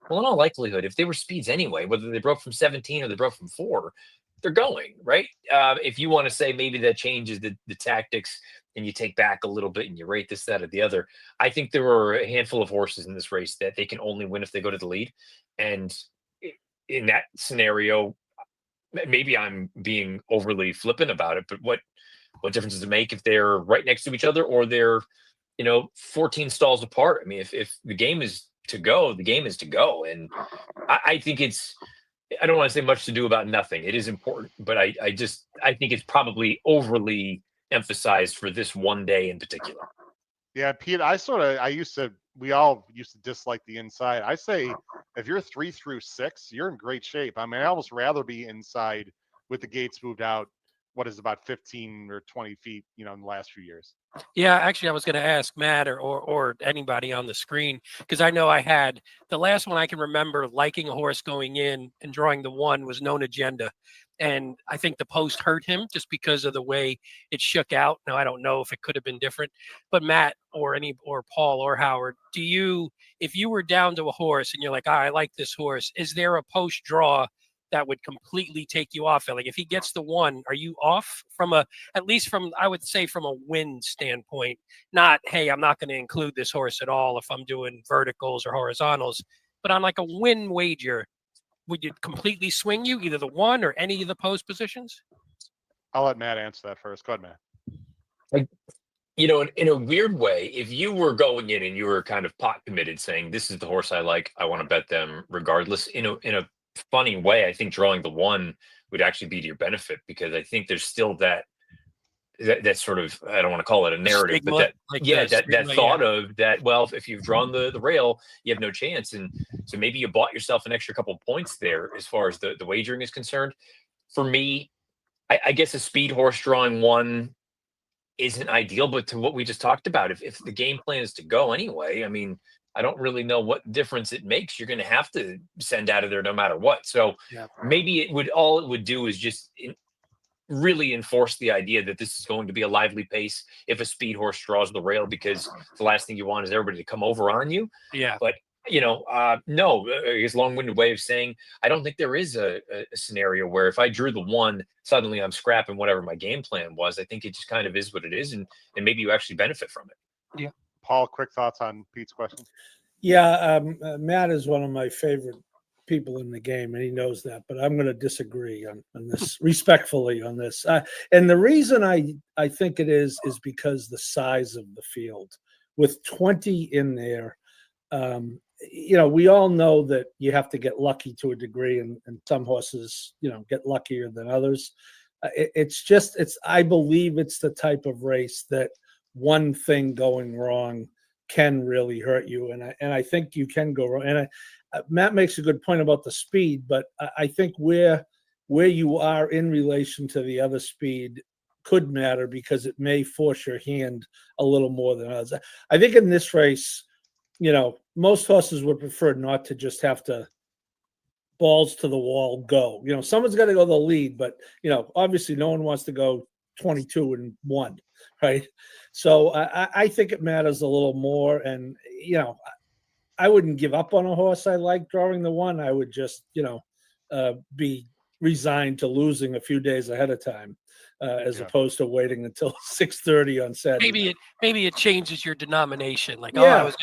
Well, in all likelihood, if they were speeds anyway, whether they broke from 17 or they broke from 4, they're going, right? If you want to say maybe that changes the tactics and you take back a little bit and you rate this, that, or the other, I think there are a handful of horses in this race that they can only win if they go to the lead. And in that scenario, maybe I'm being overly flippant about it, but what difference does it make if they're right next to each other or they're 14 stalls apart? I mean, if the game is to go, the game is to go, and I think I don't want to say much to do about nothing. It is important, but I think it's probably overly emphasized for this one day in particular. Yeah, Pete, we all used to dislike the inside. I say if you're 3 through 6, you're in great shape. I mean, I almost rather be inside with the gates moved out, what is about 15 or 20 feet, in the last few years. Yeah, actually, I was going to ask Matt or anybody on the screen, because I know I had the last one I can remember liking a horse going in and drawing the 1 was Known Agenda. And I think the post hurt him just because of the way it shook out. Now, I don't know if it could have been different, but Matt or Paul or Howard, if you were down to a horse and you're like, I like this horse, is there a post draw that would completely take you off it? Like if he gets the 1, are you off at least from, I would say from a win standpoint, not, hey, I'm not going to include this horse at all if I'm doing verticals or horizontals, but on like a win wager, would it completely swing you either the 1 or any of the post positions? I'll let Matt answer that first. Go ahead, Matt. Like, in a weird way, if you were going in and you were kind of pot committed saying, this is the horse I like, I want to bet them regardless, in a funny way, I think drawing the 1 would actually be to your benefit, because I think there's still that sort of, I don't want to call it a narrative, stigma, but that thought of that, well, if you've drawn the rail, you have no chance. And so maybe you bought yourself an extra couple of points there as far as the wagering is concerned. For me, I guess a speed horse drawing 1 isn't ideal, but to what we just talked about, if the game plan is to go anyway, I mean, I don't really know what difference it makes. You're going to have to send out of there no matter what. So maybe all it would do is just really enforce the idea that this is going to be a lively pace if a speed horse draws the rail, because the last thing you want is everybody to come over on you. Yeah. But, no, I guess long-winded way of saying, I don't think there is a scenario where if I drew the 1, suddenly I'm scrapping whatever my game plan was. I think it just kind of is what it is. And maybe you actually benefit from it. Yeah. Paul, quick thoughts on Pete's question? Yeah, Matt is one of my favorite people in the game, and he knows that. But I'm going to disagree on this respectfully on this. And the reason I think it is because the size of the field with 20 in there. We all know that you have to get lucky to a degree, and some horses, get luckier than others. I believe it's the type of race that one thing going wrong can really hurt you. And I think you can go wrong. And Matt makes a good point about the speed, but I think where you are in relation to the other speed could matter, because it may force your hand a little more than others. I think in this race, most horses would prefer not to just have to balls to the wall go. Someone's got to go the lead, but obviously no one wants to go 22-1, right? So I think it matters a little more. And I wouldn't give up on a horse I like drawing the 1. I would just be resigned to losing a few days ahead of time, as opposed to waiting until 6:30 on Saturday. Maybe it changes your denomination. Like, I was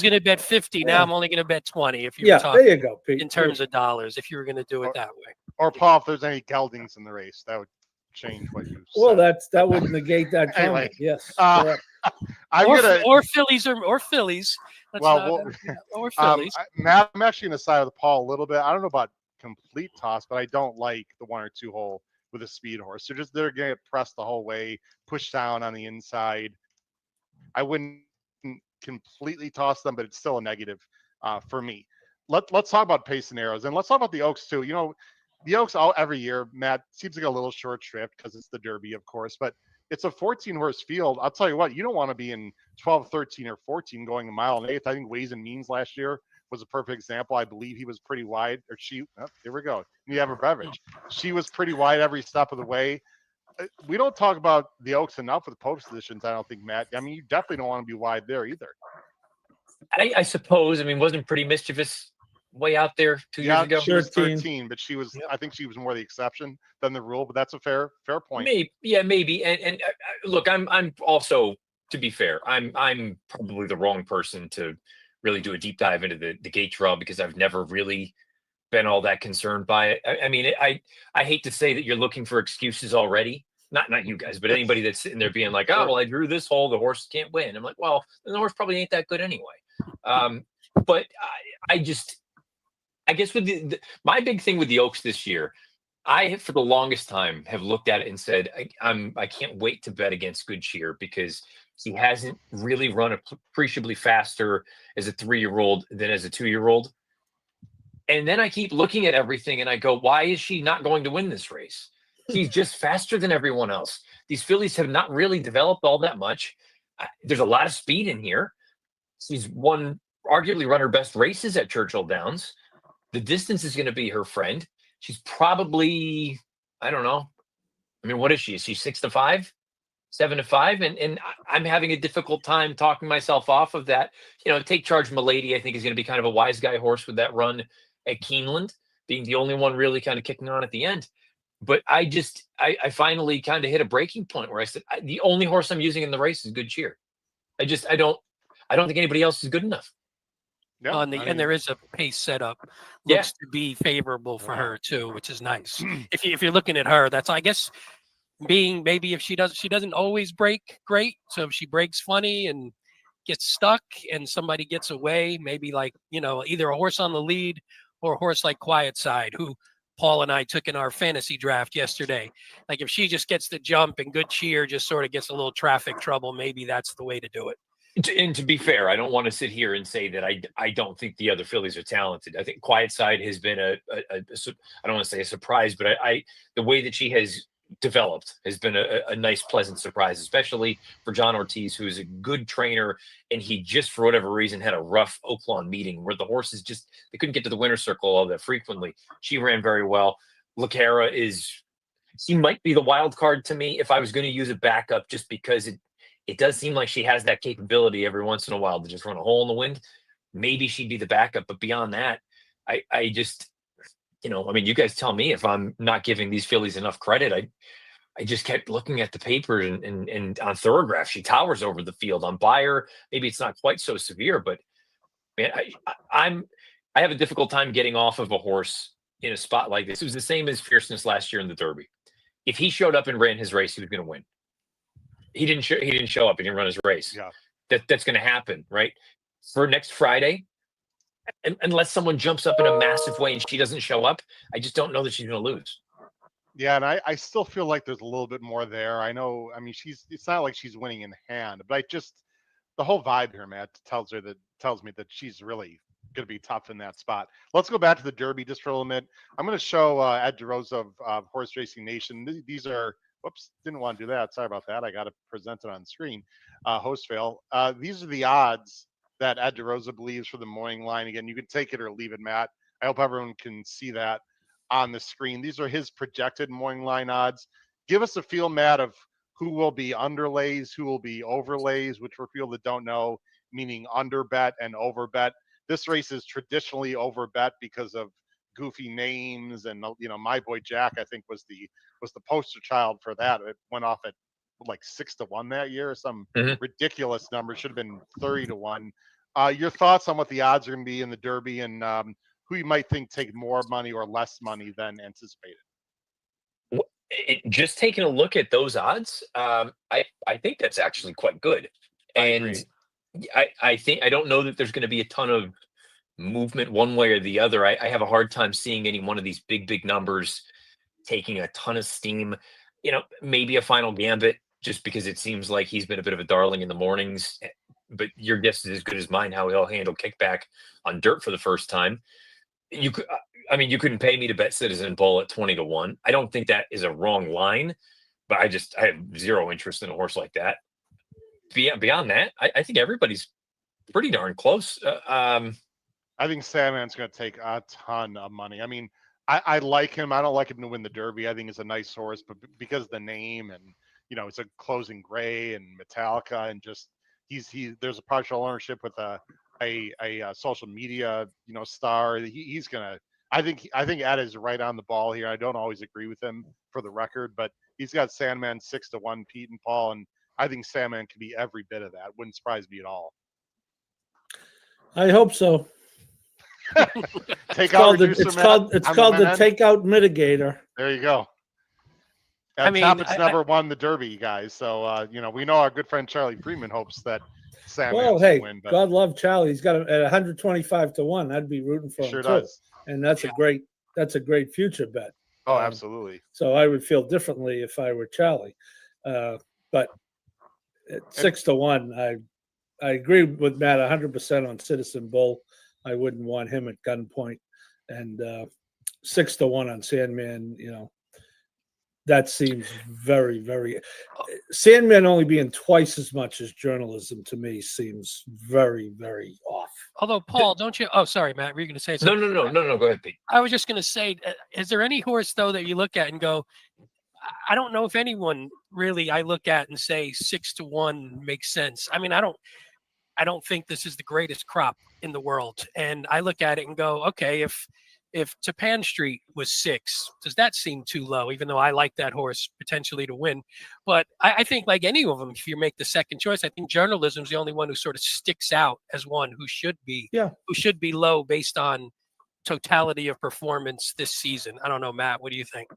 going to bet 50. Now I'm only going to bet 20. If you were there you go, Pete. In terms of dollars, if you were going to do it that way. Or Paul, if there's any geldings in the race, that would change what you Well, said. that would negate that comment. Anyway, yes. Or Phillies or Phillies. Or Phillies. Matt, I'm actually going to side with Paul a little bit. I don't know about complete toss, but I don't like the 1 or 2 hole with a speed horse. They're going to get pressed the whole way, pushed down on the inside. I wouldn't completely toss them, but it's still a negative for me. Let's talk about pace and arrows, and let's talk about the Oaks too. The Oaks every year, Matt, seems like a little short shrift because it's the Derby, of course, but it's a 14-horse field. I'll tell you what, you don't want to be in 12, 13, or 14 going a mile and 1/8. I think Ways and Means last year was a perfect example. I believe he was pretty wide, or she. Oh, here we go. You have a beverage. She was pretty wide every step of the way. We don't talk about the Oaks enough with post positions, I don't think, Matt. I mean, you definitely don't want to be wide there either. I suppose. I mean, wasn't pretty mischievous way out there 2 years ago? She was 13, but she was. Yep. I think she was more the exception than the rule. But that's a fair point. Maybe. And look, I'm also, to be fair, I'm probably the wrong person to really do a deep dive into the gate draw, because I've never really been all that concerned by it. I mean, I hate to say that you're looking for excuses already. Not you guys, but anybody that's sitting there being like, oh, well, I drew this hole, the horse can't win. I'm like, well, then the horse probably ain't that good anyway. But I guess with my big thing with the Oaks this year, I have for the longest time have looked at it and said, I can't wait to bet against Good Cheer because he hasn't really run appreciably faster as a 3-year-old than as a 2-year-old. And then I keep looking at everything and I go, why is she not going to win this race? She's just faster than everyone else. These fillies have not really developed all that much. There's a lot of speed in here. She's arguably run her best races at Churchill Downs. The distance is going to be her friend. She's probably, I don't know. I mean, what is she? Is she 6-5, 7-5? And I'm having a difficult time talking myself off of that. Take Charge Milady, I think, is going to be kind of a wise guy horse with that run at Keeneland, being the only one really kind of kicking on at the end. But I finally kind of hit a breaking point where I said, the only horse I'm using in the race is Good Cheer. I don't think anybody else is good enough. Yeah, and there is a pace setup. Looks to be favorable for her too, which is nice. If you're looking at her, that's, I guess, being maybe if she doesn't always break great. So if she breaks funny and gets stuck and somebody gets away, maybe like, either a horse on the lead or a horse like Quiet Side, who Paul and I took in our fantasy draft yesterday. Like if she just gets the jump and Good Cheer just sort of gets a little traffic trouble, maybe that's the way to do it. And to be fair, I don't want to sit here and say that I don't think the other fillies are talented. I think Quiet Side has been I don't want to say a surprise, but the way that she has developed has been a nice, pleasant surprise, especially for John Ortiz, who is a good trainer. And he just, for whatever reason, had a rough Oaklawn meeting where the horses they couldn't get to the winner's circle all that frequently. She ran very well. LaCara she might be the wild card to me if I was going to use a backup, just because it does seem like she has that capability every once in a while to just run a hole in the wind. Maybe she'd be the backup, but beyond that, I just, I mean, you guys tell me if I'm not giving these fillies enough credit. I just kept looking at the paper and on Thoroughgraph, she towers over the field. On Buyer, maybe it's not quite so severe, but man, I have a difficult time getting off of a horse in a spot like this. It was the same as Fierceness last year in the Derby. If he showed up and ran his race, he was going to win. He didn't show up. He didn't run his race. Yeah. That's going to happen, right? For next Friday, unless someone jumps up in a massive way and she doesn't show up, I just don't know that she's going to lose. Yeah, and I still feel like there's a little bit more there. I know. I mean, it's not like she's winning in hand, but the whole vibe here, Matt, tells me that she's really going to be tough in that spot. Let's go back to the Derby just for a little minute. I'm going to show Ed DeRosa of Horse Racing Nation. These are. Whoops, didn't want to do that. Sorry about that. I got to present it on screen. Host fail. These are the odds that Ed DeRosa believes for the morning line. Again, you can take it or leave it, Matt. I hope everyone can see that on the screen. These are his projected morning line odds. Give us a feel, Matt, of who will be underlays, who will be overlays, which for people that don't know, meaning under bet and over bet. This race is traditionally over bet because of goofy names, and My Boy Jack, I think, was the poster child for that. It went off at like 6-1 that year, some ridiculous number. Should have been 30-1. Your thoughts on what the odds are going to be in the Derby, and who you might think take more money or less money than anticipated? Just taking a look at those odds, I think that's actually quite good. And I think, I don't know that there's going to be a ton of movement one way or the other. I have a hard time seeing any one of these big numbers taking a ton of steam. Maybe a Final Gambit, just because it seems like he's been a bit of a darling in the mornings. But your guess is as good as mine how he'll handle kickback on dirt for the first time. You couldn't pay me to bet Citizen Bull at 20-1. I don't think that is a wrong line, but I have zero interest in a horse like that. Beyond that, I think everybody's pretty darn close. I think Sandman's going to take a ton of money. I mean, I like him. I don't like him to win the Derby. I think he's a nice horse, but because of the name and, it's a closing gray and Metallica, and just there's a partial ownership with a social media, star. He's going to, I think Ed is right on the ball here. I don't always agree with him, for the record, but he's got Sandman 6-1, Pete and Paul, and I think Sandman could be every bit of that. Wouldn't surprise me at all. I hope so. Take It's out called the, reducer it's Matt called it's on called the men. takeout mitigator. There you go. I mean, Talbot's never won the Derby, guys. So we know our good friend Charlie Freeman hopes that Sandman's Well, can hey, win, but God love Charlie. He's got him at 125-1. I'd be rooting for he him sure too. does. And that's a great future bet. Oh, absolutely. So I would feel differently if I were Charlie. But at 6-1, I agree with Matt 100% on Citizen Bull. I wouldn't want him at gunpoint. And 6-1 on Sandman, that seems very, very. Sandman only being twice as much as journalism to me seems very, very off. Although, Paul, don't you? Oh, sorry, Matt. Were you going to say No, something? no. Go ahead, Pete. I was just going to say, is there any horse, though, that you look at and go, I don't know if anyone really I look at and say 6-1 makes sense. I mean, I don't think this is the greatest crop in the world. And I look at it and go, okay, if Japan Street was 6, does that seem too low? Even though I like that horse potentially to win, but I think like any of them, if you make the second choice, I think journalism is the only one who sort of sticks out as one who should be low based on totality of performance this season. I don't know, Matt. What do you think?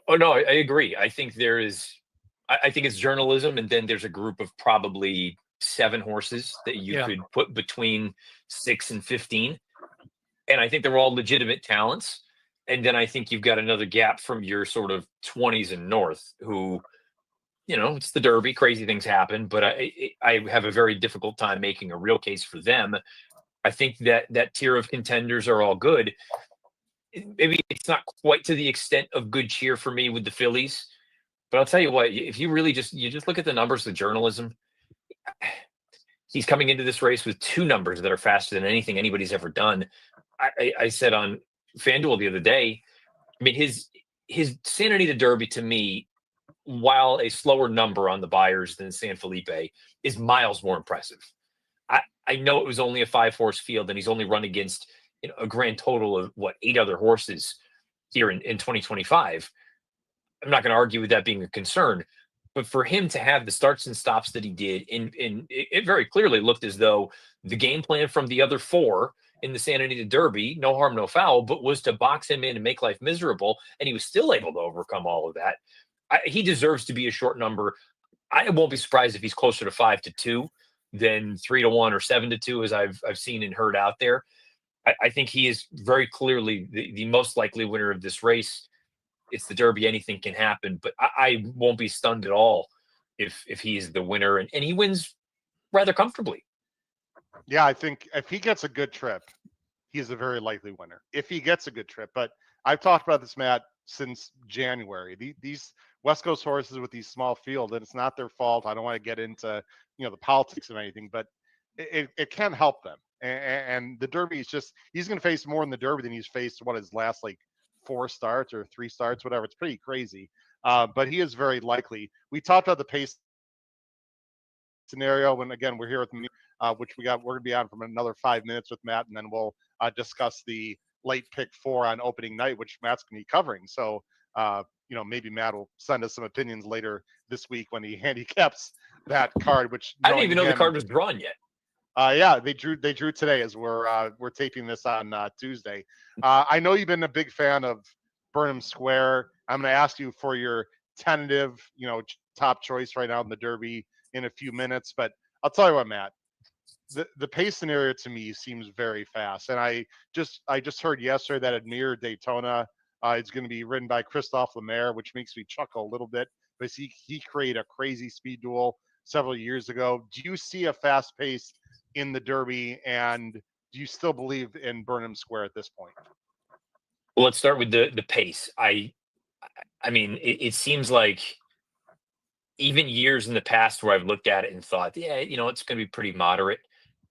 No, I agree. I think I think it's journalism, and then there's a group of probably 7 horses that you could put between 6 and 15. And I think they're all legitimate talents. And then I think you've got another gap from your sort of 20s and north who, it's the Derby, crazy things happen, but I have a very difficult time making a real case for them. I think that tier of contenders are all good. Maybe it's not quite to the extent of good cheer for me with the fillies, but I'll tell you what, if you really just look at the numbers of journalism, he's coming into this race with 2 numbers that are faster than anything anybody's ever done. I said on FanDuel the other day, I mean, his Santa Anita Derby to me, while a slower number on the buyers than San Felipe, is miles more impressive. I know it was only a 5-horse field, and he's only run against a grand total of 8 other horses here in 2025. I'm not going to argue with that being a concern, but for him to have the starts and stops that he did, it very clearly looked as though the game plan from the other 4 in the Santa Anita Derby, no harm, no foul, but was to box him in and make life miserable, and he was still able to overcome all of that. He deserves to be a short number. I won't be surprised if he's closer to 5-2 than 3-1 or 7-2, as I've seen and heard out there. I think he is very clearly the most likely winner of this race. It's the Derby; anything can happen, but I won't be stunned at all if he is the winner and he wins rather comfortably. Yeah, I think if he gets a good trip, he's a very likely winner. If he gets a good trip, but I've talked about this, Matt, since January. These West Coast horses with these small field, and it's not their fault. I don't want to get into the politics of anything, but it can help them. And the Derby is he's going to face more in the Derby than he's faced his last 4 starts or 3 starts, whatever. It's pretty crazy. But he is very likely. We talked about the pace scenario when, again, we're here with me, which we're going to be on from another 5 minutes with Matt, and then we'll discuss the late pick 4 on opening night, which Matt's going to be covering. So, maybe Matt will send us some opinions later this week when he handicaps that card, which I didn't even know the card was drawn yet. Yeah, they drew today as we're taping this on Tuesday. I know you've been a big fan of Burnham Square. I'm going to ask you for your tentative, top choice right now in the Derby in a few minutes, but I'll tell you what, Matt, the pace scenario to me seems very fast. And I just heard yesterday that Admire Daytona is going to be ridden by Christophe Lemaire, which makes me chuckle a little bit because he created a crazy speed duel several years ago. Do you see a fast pace in the Derby, and do you still believe in Burnham Square at this point? Well, let's start with the pace. I mean, it seems like even years in the past where I've looked at it and thought, yeah, it's going to be pretty moderate.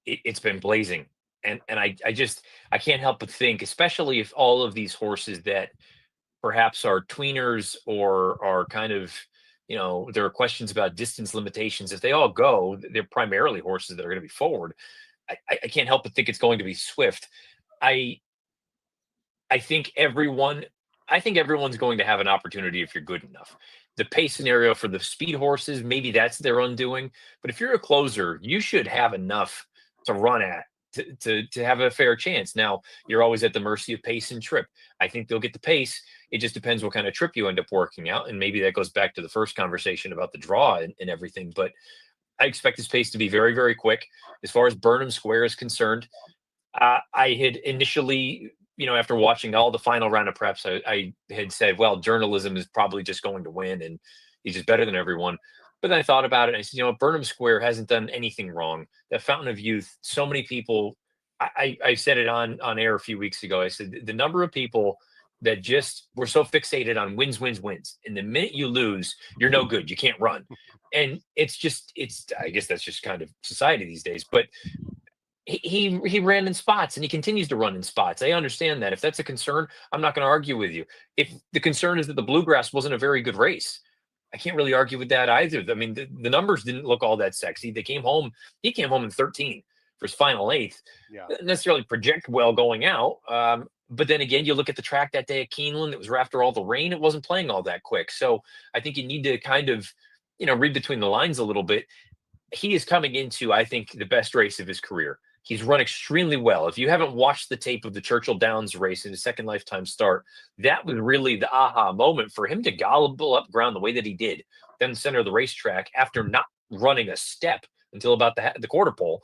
It's been blazing. And I can't help but think, especially if all of these horses that perhaps are tweeners or are kind of, there are questions about distance limitations. If they all go, they're primarily horses that are going to be forward. I can't help but think it's going to be swift. I think everyone's going to have an opportunity if you're good enough. The pace scenario for the speed horses, maybe that's their undoing. But if you're a closer, you should have enough to run at to have a fair chance. Now, you're always at the mercy of pace and trip. I think they'll get the pace. It just depends what kind of trip you end up working out. And maybe that goes back to the first conversation about the draw and everything. But I expect this pace to be very, very quick. As far as Burnham Square is concerned, I had initially, after watching all the final round of preps, I had said, well, journalism is probably just going to win and he's just better than everyone. But then I thought about it and I said, Burnham Square hasn't done anything wrong. That Fountain of Youth, so many people, I said it on air a few weeks ago. I said, the number of people that just were so fixated on wins. And the minute you lose, you're no good. You can't run. And I guess that's just kind of society these days. But he ran in spots and he continues to run in spots. I understand that. If that's a concern, I'm not going to argue with you. If the concern is that the Bluegrass wasn't a very good race, I can't really argue with that either. I mean, the numbers didn't look all that sexy. He came home in 13 for his final eighth. Yeah. Didn't necessarily project well going out. But then again, you look at the track that day at Keeneland, it was after all the rain. It wasn't playing all that quick. So I think you need to kind of, read between the lines a little bit. He is coming into, I think, the best race of his career. He's run extremely well. If you haven't watched the tape of the Churchill Downs race in his second lifetime start, that was really the aha moment for him to gobble up ground the way that he did, then center of the racetrack after not running a step until about the quarter pole.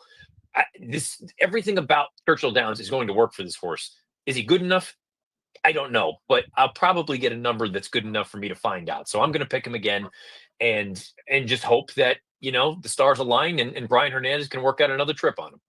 Everything about Churchill Downs is going to work for this horse. Is he good enough? I don't know, but I'll probably get a number that's good enough for me to find out. So I'm going to pick him again and just hope that, the stars align and Brian Hernandez can work out another trip on him.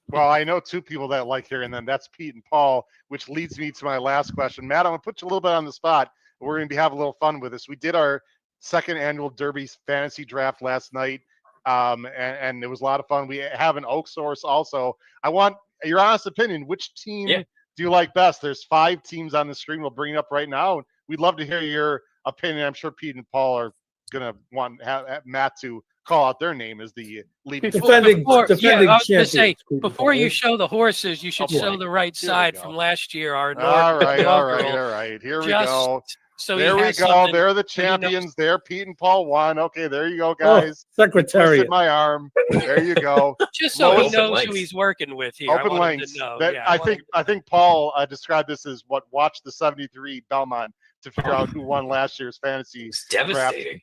Well, I know two people that like hearing them. That's Pete and Paul, which leads me to my last question. Matt, I'm going to put you a little bit on the spot. We're going to have a little fun with this. We did our second annual Derby fantasy draft last night, and it was a lot of fun. We have an Oak source also. I want your honest opinion. Which team do you like best? There's 5 teams on the screen. We'll bring it up right now. We'd love to hear your opinion. I'm sure Pete and Paul are going to want Matt to call out their name as the lead. Defending I was going to champions. say, before you show the horses, you should show the right side from last year. Our all right. Here we go. So there we go. They're the champions. They're Pete and Paul won. Okay, there you go, guys. Secretariat. My arm. There you go. Just so he knows who he's working with here. Open links. I think Paul described this as watch the 73 Belmont to figure out who won last year's fantasy. It's devastating.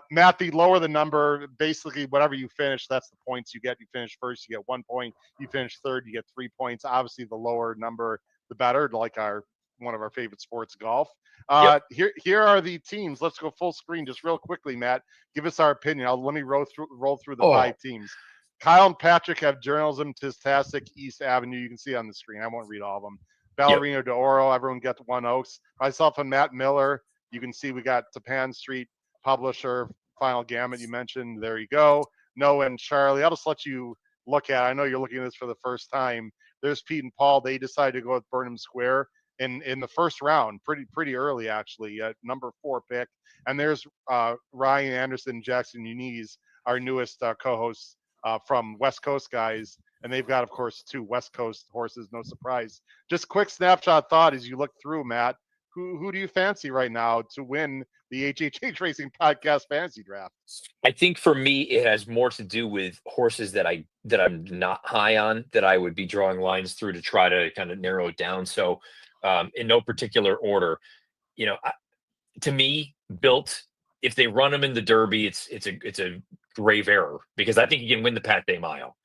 Matt, the lower the number, basically whatever you finish, that's the points you get. You finish first, you get 1 point. You finish third, you get 3 points. Obviously, the lower number, the better. Like one of our favorite sports, golf. Here are the teams. Let's go full screen just real quickly, Matt. Give us our opinion. Let me roll through the 5 teams. Kyle and Patrick have Journalism, Tistastic, East Avenue. You can see on the screen. I won't read all of them. Ballerino de Oro. Everyone gets 1 Oaks. Myself and Matt Miller. You can see we got Tapan Street, Publisher, Final Gamut. You mentioned. There you go. Noah and Charlie. I'll just let you look at it. I know you're looking at this for the first time. There's Pete and Paul. They decided to go with Burnham Square in the first round, pretty early actually, number 4 pick. And there's Ryan Anderson, Jackson Muniz, our newest co-hosts from West Coast guys, and they've got, of course, 2 West Coast horses. No surprise. Just quick snapshot thought as you look through, Matt. Who do you fancy right now to win the HHH Racing Podcast Fantasy Draft? I think for me, it has more to do with horses that I'm not high on, that I would be drawing lines through to try to kind of narrow it down. So, in no particular order, to me, Built, if they run him in the Derby, it's a grave error because I think he can win the Pat Day Mile.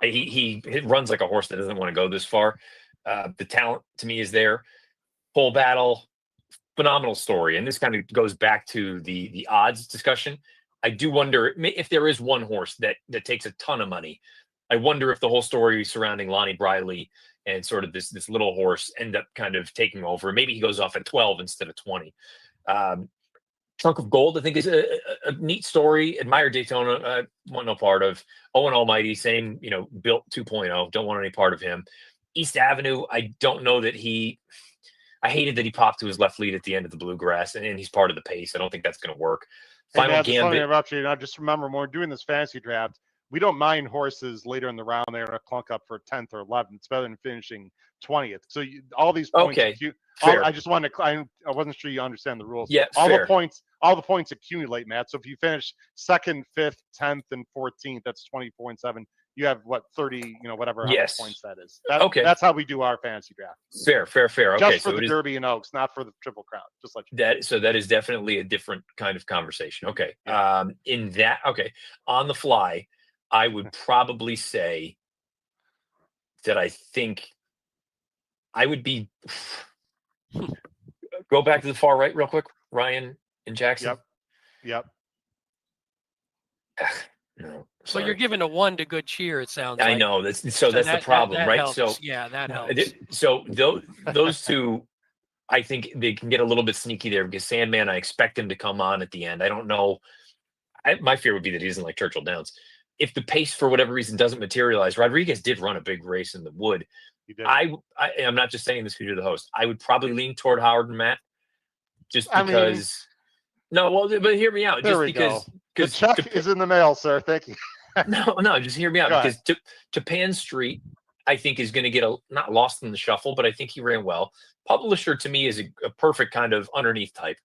He runs like a horse that doesn't want to go this far. The talent to me is there. Full Battle, phenomenal story. And this kind of goes back to the odds discussion. I do wonder if there is one horse that takes a ton of money. I wonder if the whole story surrounding Lonnie Briley and sort of this little horse end up kind of taking over. Maybe he goes off at 12 instead of 20. Trunk of Gold, I think, is a neat story. Admire Daytona, want no part of. Owen Almighty, same, Built 2.0. Don't want any part of him. East Avenue, I don't know that I hated that he popped to his left lead at the end of the Bluegrass, and he's part of the pace. I don't think that's going to work. Final Gambit. Now, just remember, when we're doing this fantasy draft, we don't mind horses later in the round. They're going to clunk up for 10th or 11th. It's better than finishing 20th. So all these points. Okay. I just wanted to. I wasn't sure you understand the rules. Yeah. All the points accumulate, Matt. So if you finish 2nd, 5th, 10th, and 14th, that's 24 and 7. you have what 30, whatever how Yes. many points that is. Okay. That's how we do our fantasy draft. Fair. Okay, Just for so the it is Derby and Oaks, not for the Triple Crown. Just let you know. so that is definitely a different kind of conversation. Okay. Yeah. On the fly, I would probably say that I think I would be go back to the far right real quick, Ryan and Jackson. Yep. No. So you're Sorry. giving a 1 to Good Cheer. It sounds like. I know that's the problem, that right? helps. So yeah, that helps. So those two, I think they can get a little bit sneaky there because Sandman, I expect him to come on at the end. I don't know. My fear would be that he doesn't like Churchill Downs. If the pace for whatever reason doesn't materialize, Rodriguez did run a big race in the Wood. He did. I'm not just saying this because you're the host. I would probably lean toward Howard and Matt, just because. But hear me out. There we go. The check is in the mail, sir. Thank you. No, just hear me out. Go Because Japan Street, I think, is going to get not lost in the shuffle, but I think he ran well. Publisher, to me, is a perfect kind of underneath type.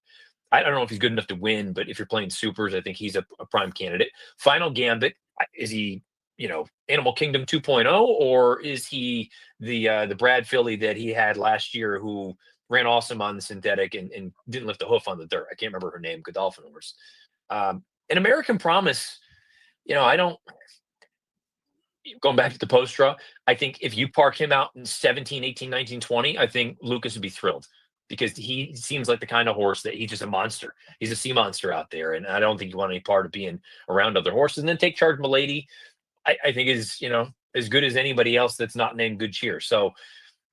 I don't know if he's good enough to win, but if you're playing supers, I think he's a prime candidate. Final Gambit, is he, Animal Kingdom 2.0, or is he the Brad Philly that he had last year who ran awesome on the synthetic and didn't lift a hoof on the dirt? I can't remember her name, Godolphin horse. An American Promise, I don't. Going back to the post draw, I think if you park him out in 17, 18, 19, 20, I think Lucas would be thrilled because he seems like the kind of horse that he's just a monster. He's a sea monster out there, and I don't think you want any part of being around other horses. And then Take Charge Milady, I think is, as good as anybody else that's not named Good Cheer. So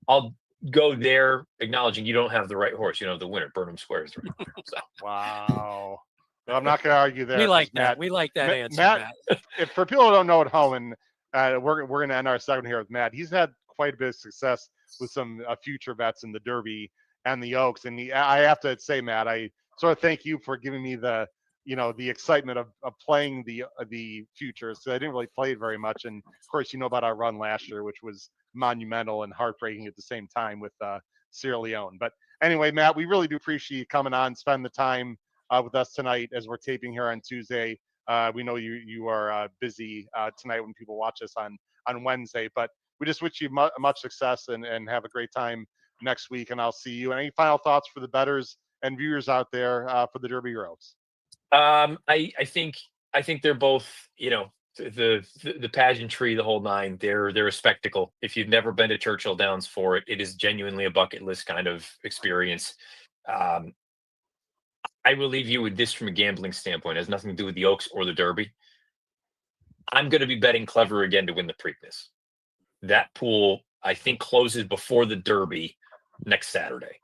I'll go there, acknowledging you don't have the right horse. You know, the winner, Burnham Square is the right winner. So. Wow. Well, I'm not going to argue there. We like that. Matt, We like that answer, Matt. Matt. If for people who don't know at home, and we're going to end our segment here with Matt. He's had quite a bit of success with some future bets in the Derby and the Oaks. And I have to say, Matt, I sort of thank you for giving me the excitement of playing the futures. So I didn't really play it very much. And of course, about our run last year, which was monumental and heartbreaking at the same time with Sierra Leone. But anyway, Matt, we really do appreciate you coming on, spend the time with us tonight as we're taping here on Tuesday. We know you are busy tonight when people watch us on Wednesday, but we just wish you much success and have a great time next week. And I'll see you. And any final thoughts for the bettors and viewers out there for the Derby or Oaks? I think they're both, the pageantry, the whole nine. They're a spectacle. If you've never been to Churchill Downs for it, it is genuinely a bucket list kind of experience. I will leave you with this from a gambling standpoint. It has nothing to do with the Oaks or the Derby. I'm going to be betting Clever Again to win the Preakness. That pool, I think, closes before the Derby next Saturday.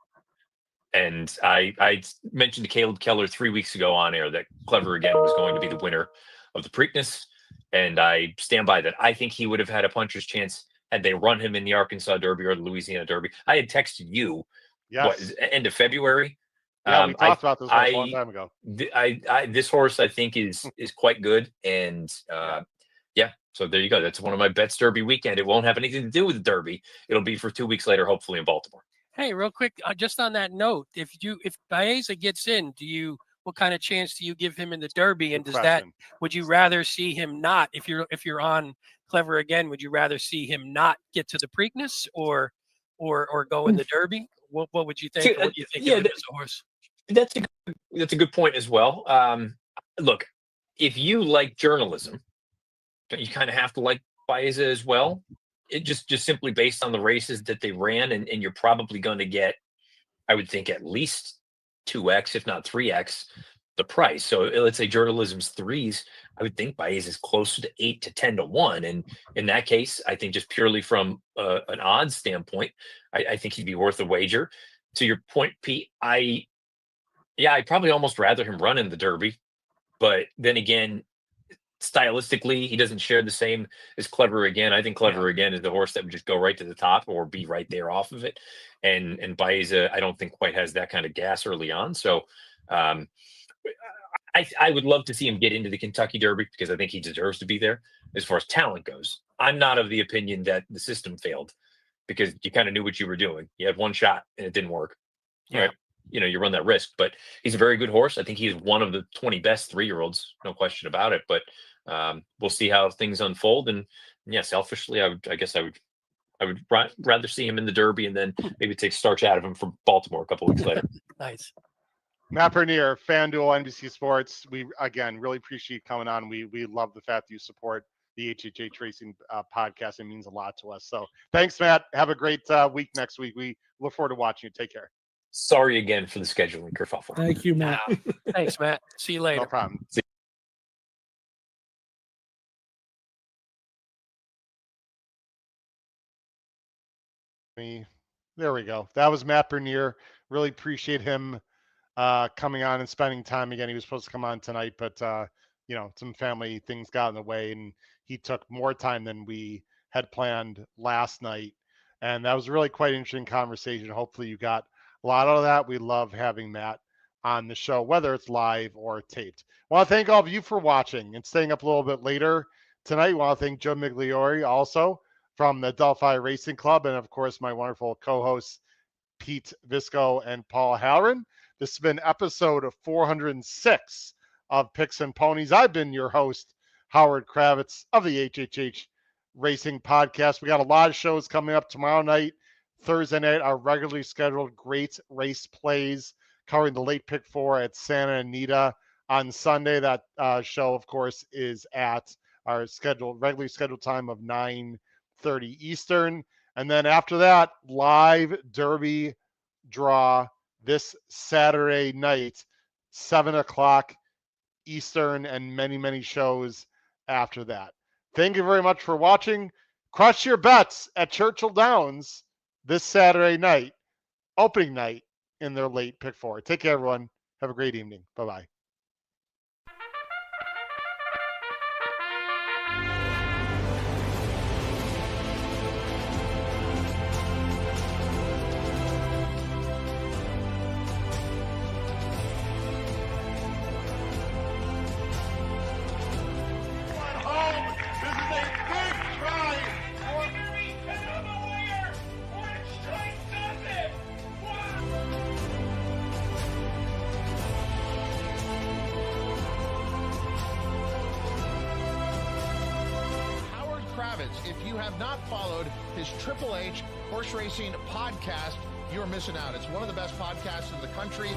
And I mentioned to Caleb Keller 3 weeks ago on air that Clever Again was going to be the winner of the Preakness. And I stand by that. I think he would have had a puncher's chance had they run him in the Arkansas Derby or the Louisiana Derby. I had texted you, end of February. Yeah, we talked about this a long time ago. This horse, I think, is quite good. And so there you go. That's one of my bets Derby weekend. It won't have anything to do with the Derby. It'll be for 2 weeks later, hopefully in Baltimore. Hey, real quick, just on that note, if Baeza gets in, what kind of chance do you give him in the Derby? And would you rather see him not, if you're on Clever Again, would you rather see him not get to the Preakness or go in the Derby? What would you think? What do you think of him as a horse? That's a good point as well. Look, if you like journalism, you kind of have to like Baeza as well. It just simply based on the races that they ran, and you're probably going to get, I would think, at least 2x, if not 3x, the price. So let's say journalism's 3s. I would think Baeza is closer to 8 to 10 to 1. And in that case, I think just purely from an odds standpoint, I think he'd be worth a wager. To your point, Pete, I'd probably almost rather him run in the Derby. But then again, stylistically, he doesn't share the same as Clever Again. I think Clever Again is the horse that would just go right to the top or be right there off of it. And Baeza, I don't think quite has that kind of gas early on. So I would love to see him get into the Kentucky Derby because I think he deserves to be there as far as talent goes. I'm not of the opinion that the system failed because you kind of knew what you were doing. You had one shot and it didn't work. Yeah. Right? You run that risk, but he's a very good horse. I think he's one of the 20 best 3-year-olds, no question about it. But we'll see how things unfold. And Yeah, selfishly, I guess I would rather see him in the Derby and then maybe take starch out of him for Baltimore a couple weeks later. Nice. Matt Bernier, FanDuel, NBC Sports. We again really appreciate you coming on. We love the fact that you support the HHH Racing podcast. It means a lot to us. So thanks, Matt. Have a great week next week. We look forward to watching you. Take care. Sorry again for the scheduling kerfuffle. Thank you, Matt. Thanks, Matt. See you later. No problem. There we go. That was Matt Bernier. Really appreciate him coming on and spending time again. He was supposed to come on tonight, but some family things got in the way, and he took more time than we had planned last night. And that was really quite an interesting conversation. Hopefully you got a lot out of that. We love having Matt on the show, whether it's live or taped. I want to thank all of you for watching and staying up a little bit later tonight. I want to thank Joe Migliori also from the Adelphi Racing Club, and of course my wonderful co-hosts Pete Visco and Paul Halloran. This has been episode 406 of Picks and Ponies. I've been your host, Howard Kravitz of the HHH Racing Podcast. We got a lot of shows coming up tomorrow night, Thursday night, our regularly scheduled great race plays covering the late pick 4 at Santa Anita. On Sunday, that show, of course, is at our regularly scheduled time of 9:30 Eastern. And then after that, live Derby draw this Saturday night, 7 o'clock Eastern, and many, many shows after that. Thank you very much for watching. Crush your bets at Churchill Downs this Saturday night, opening night in their late pick 4. Take care, everyone. Have a great evening. Bye-bye. If you have not followed his Triple H Horse Racing podcast, you're missing out. It's one of the best podcasts in the country.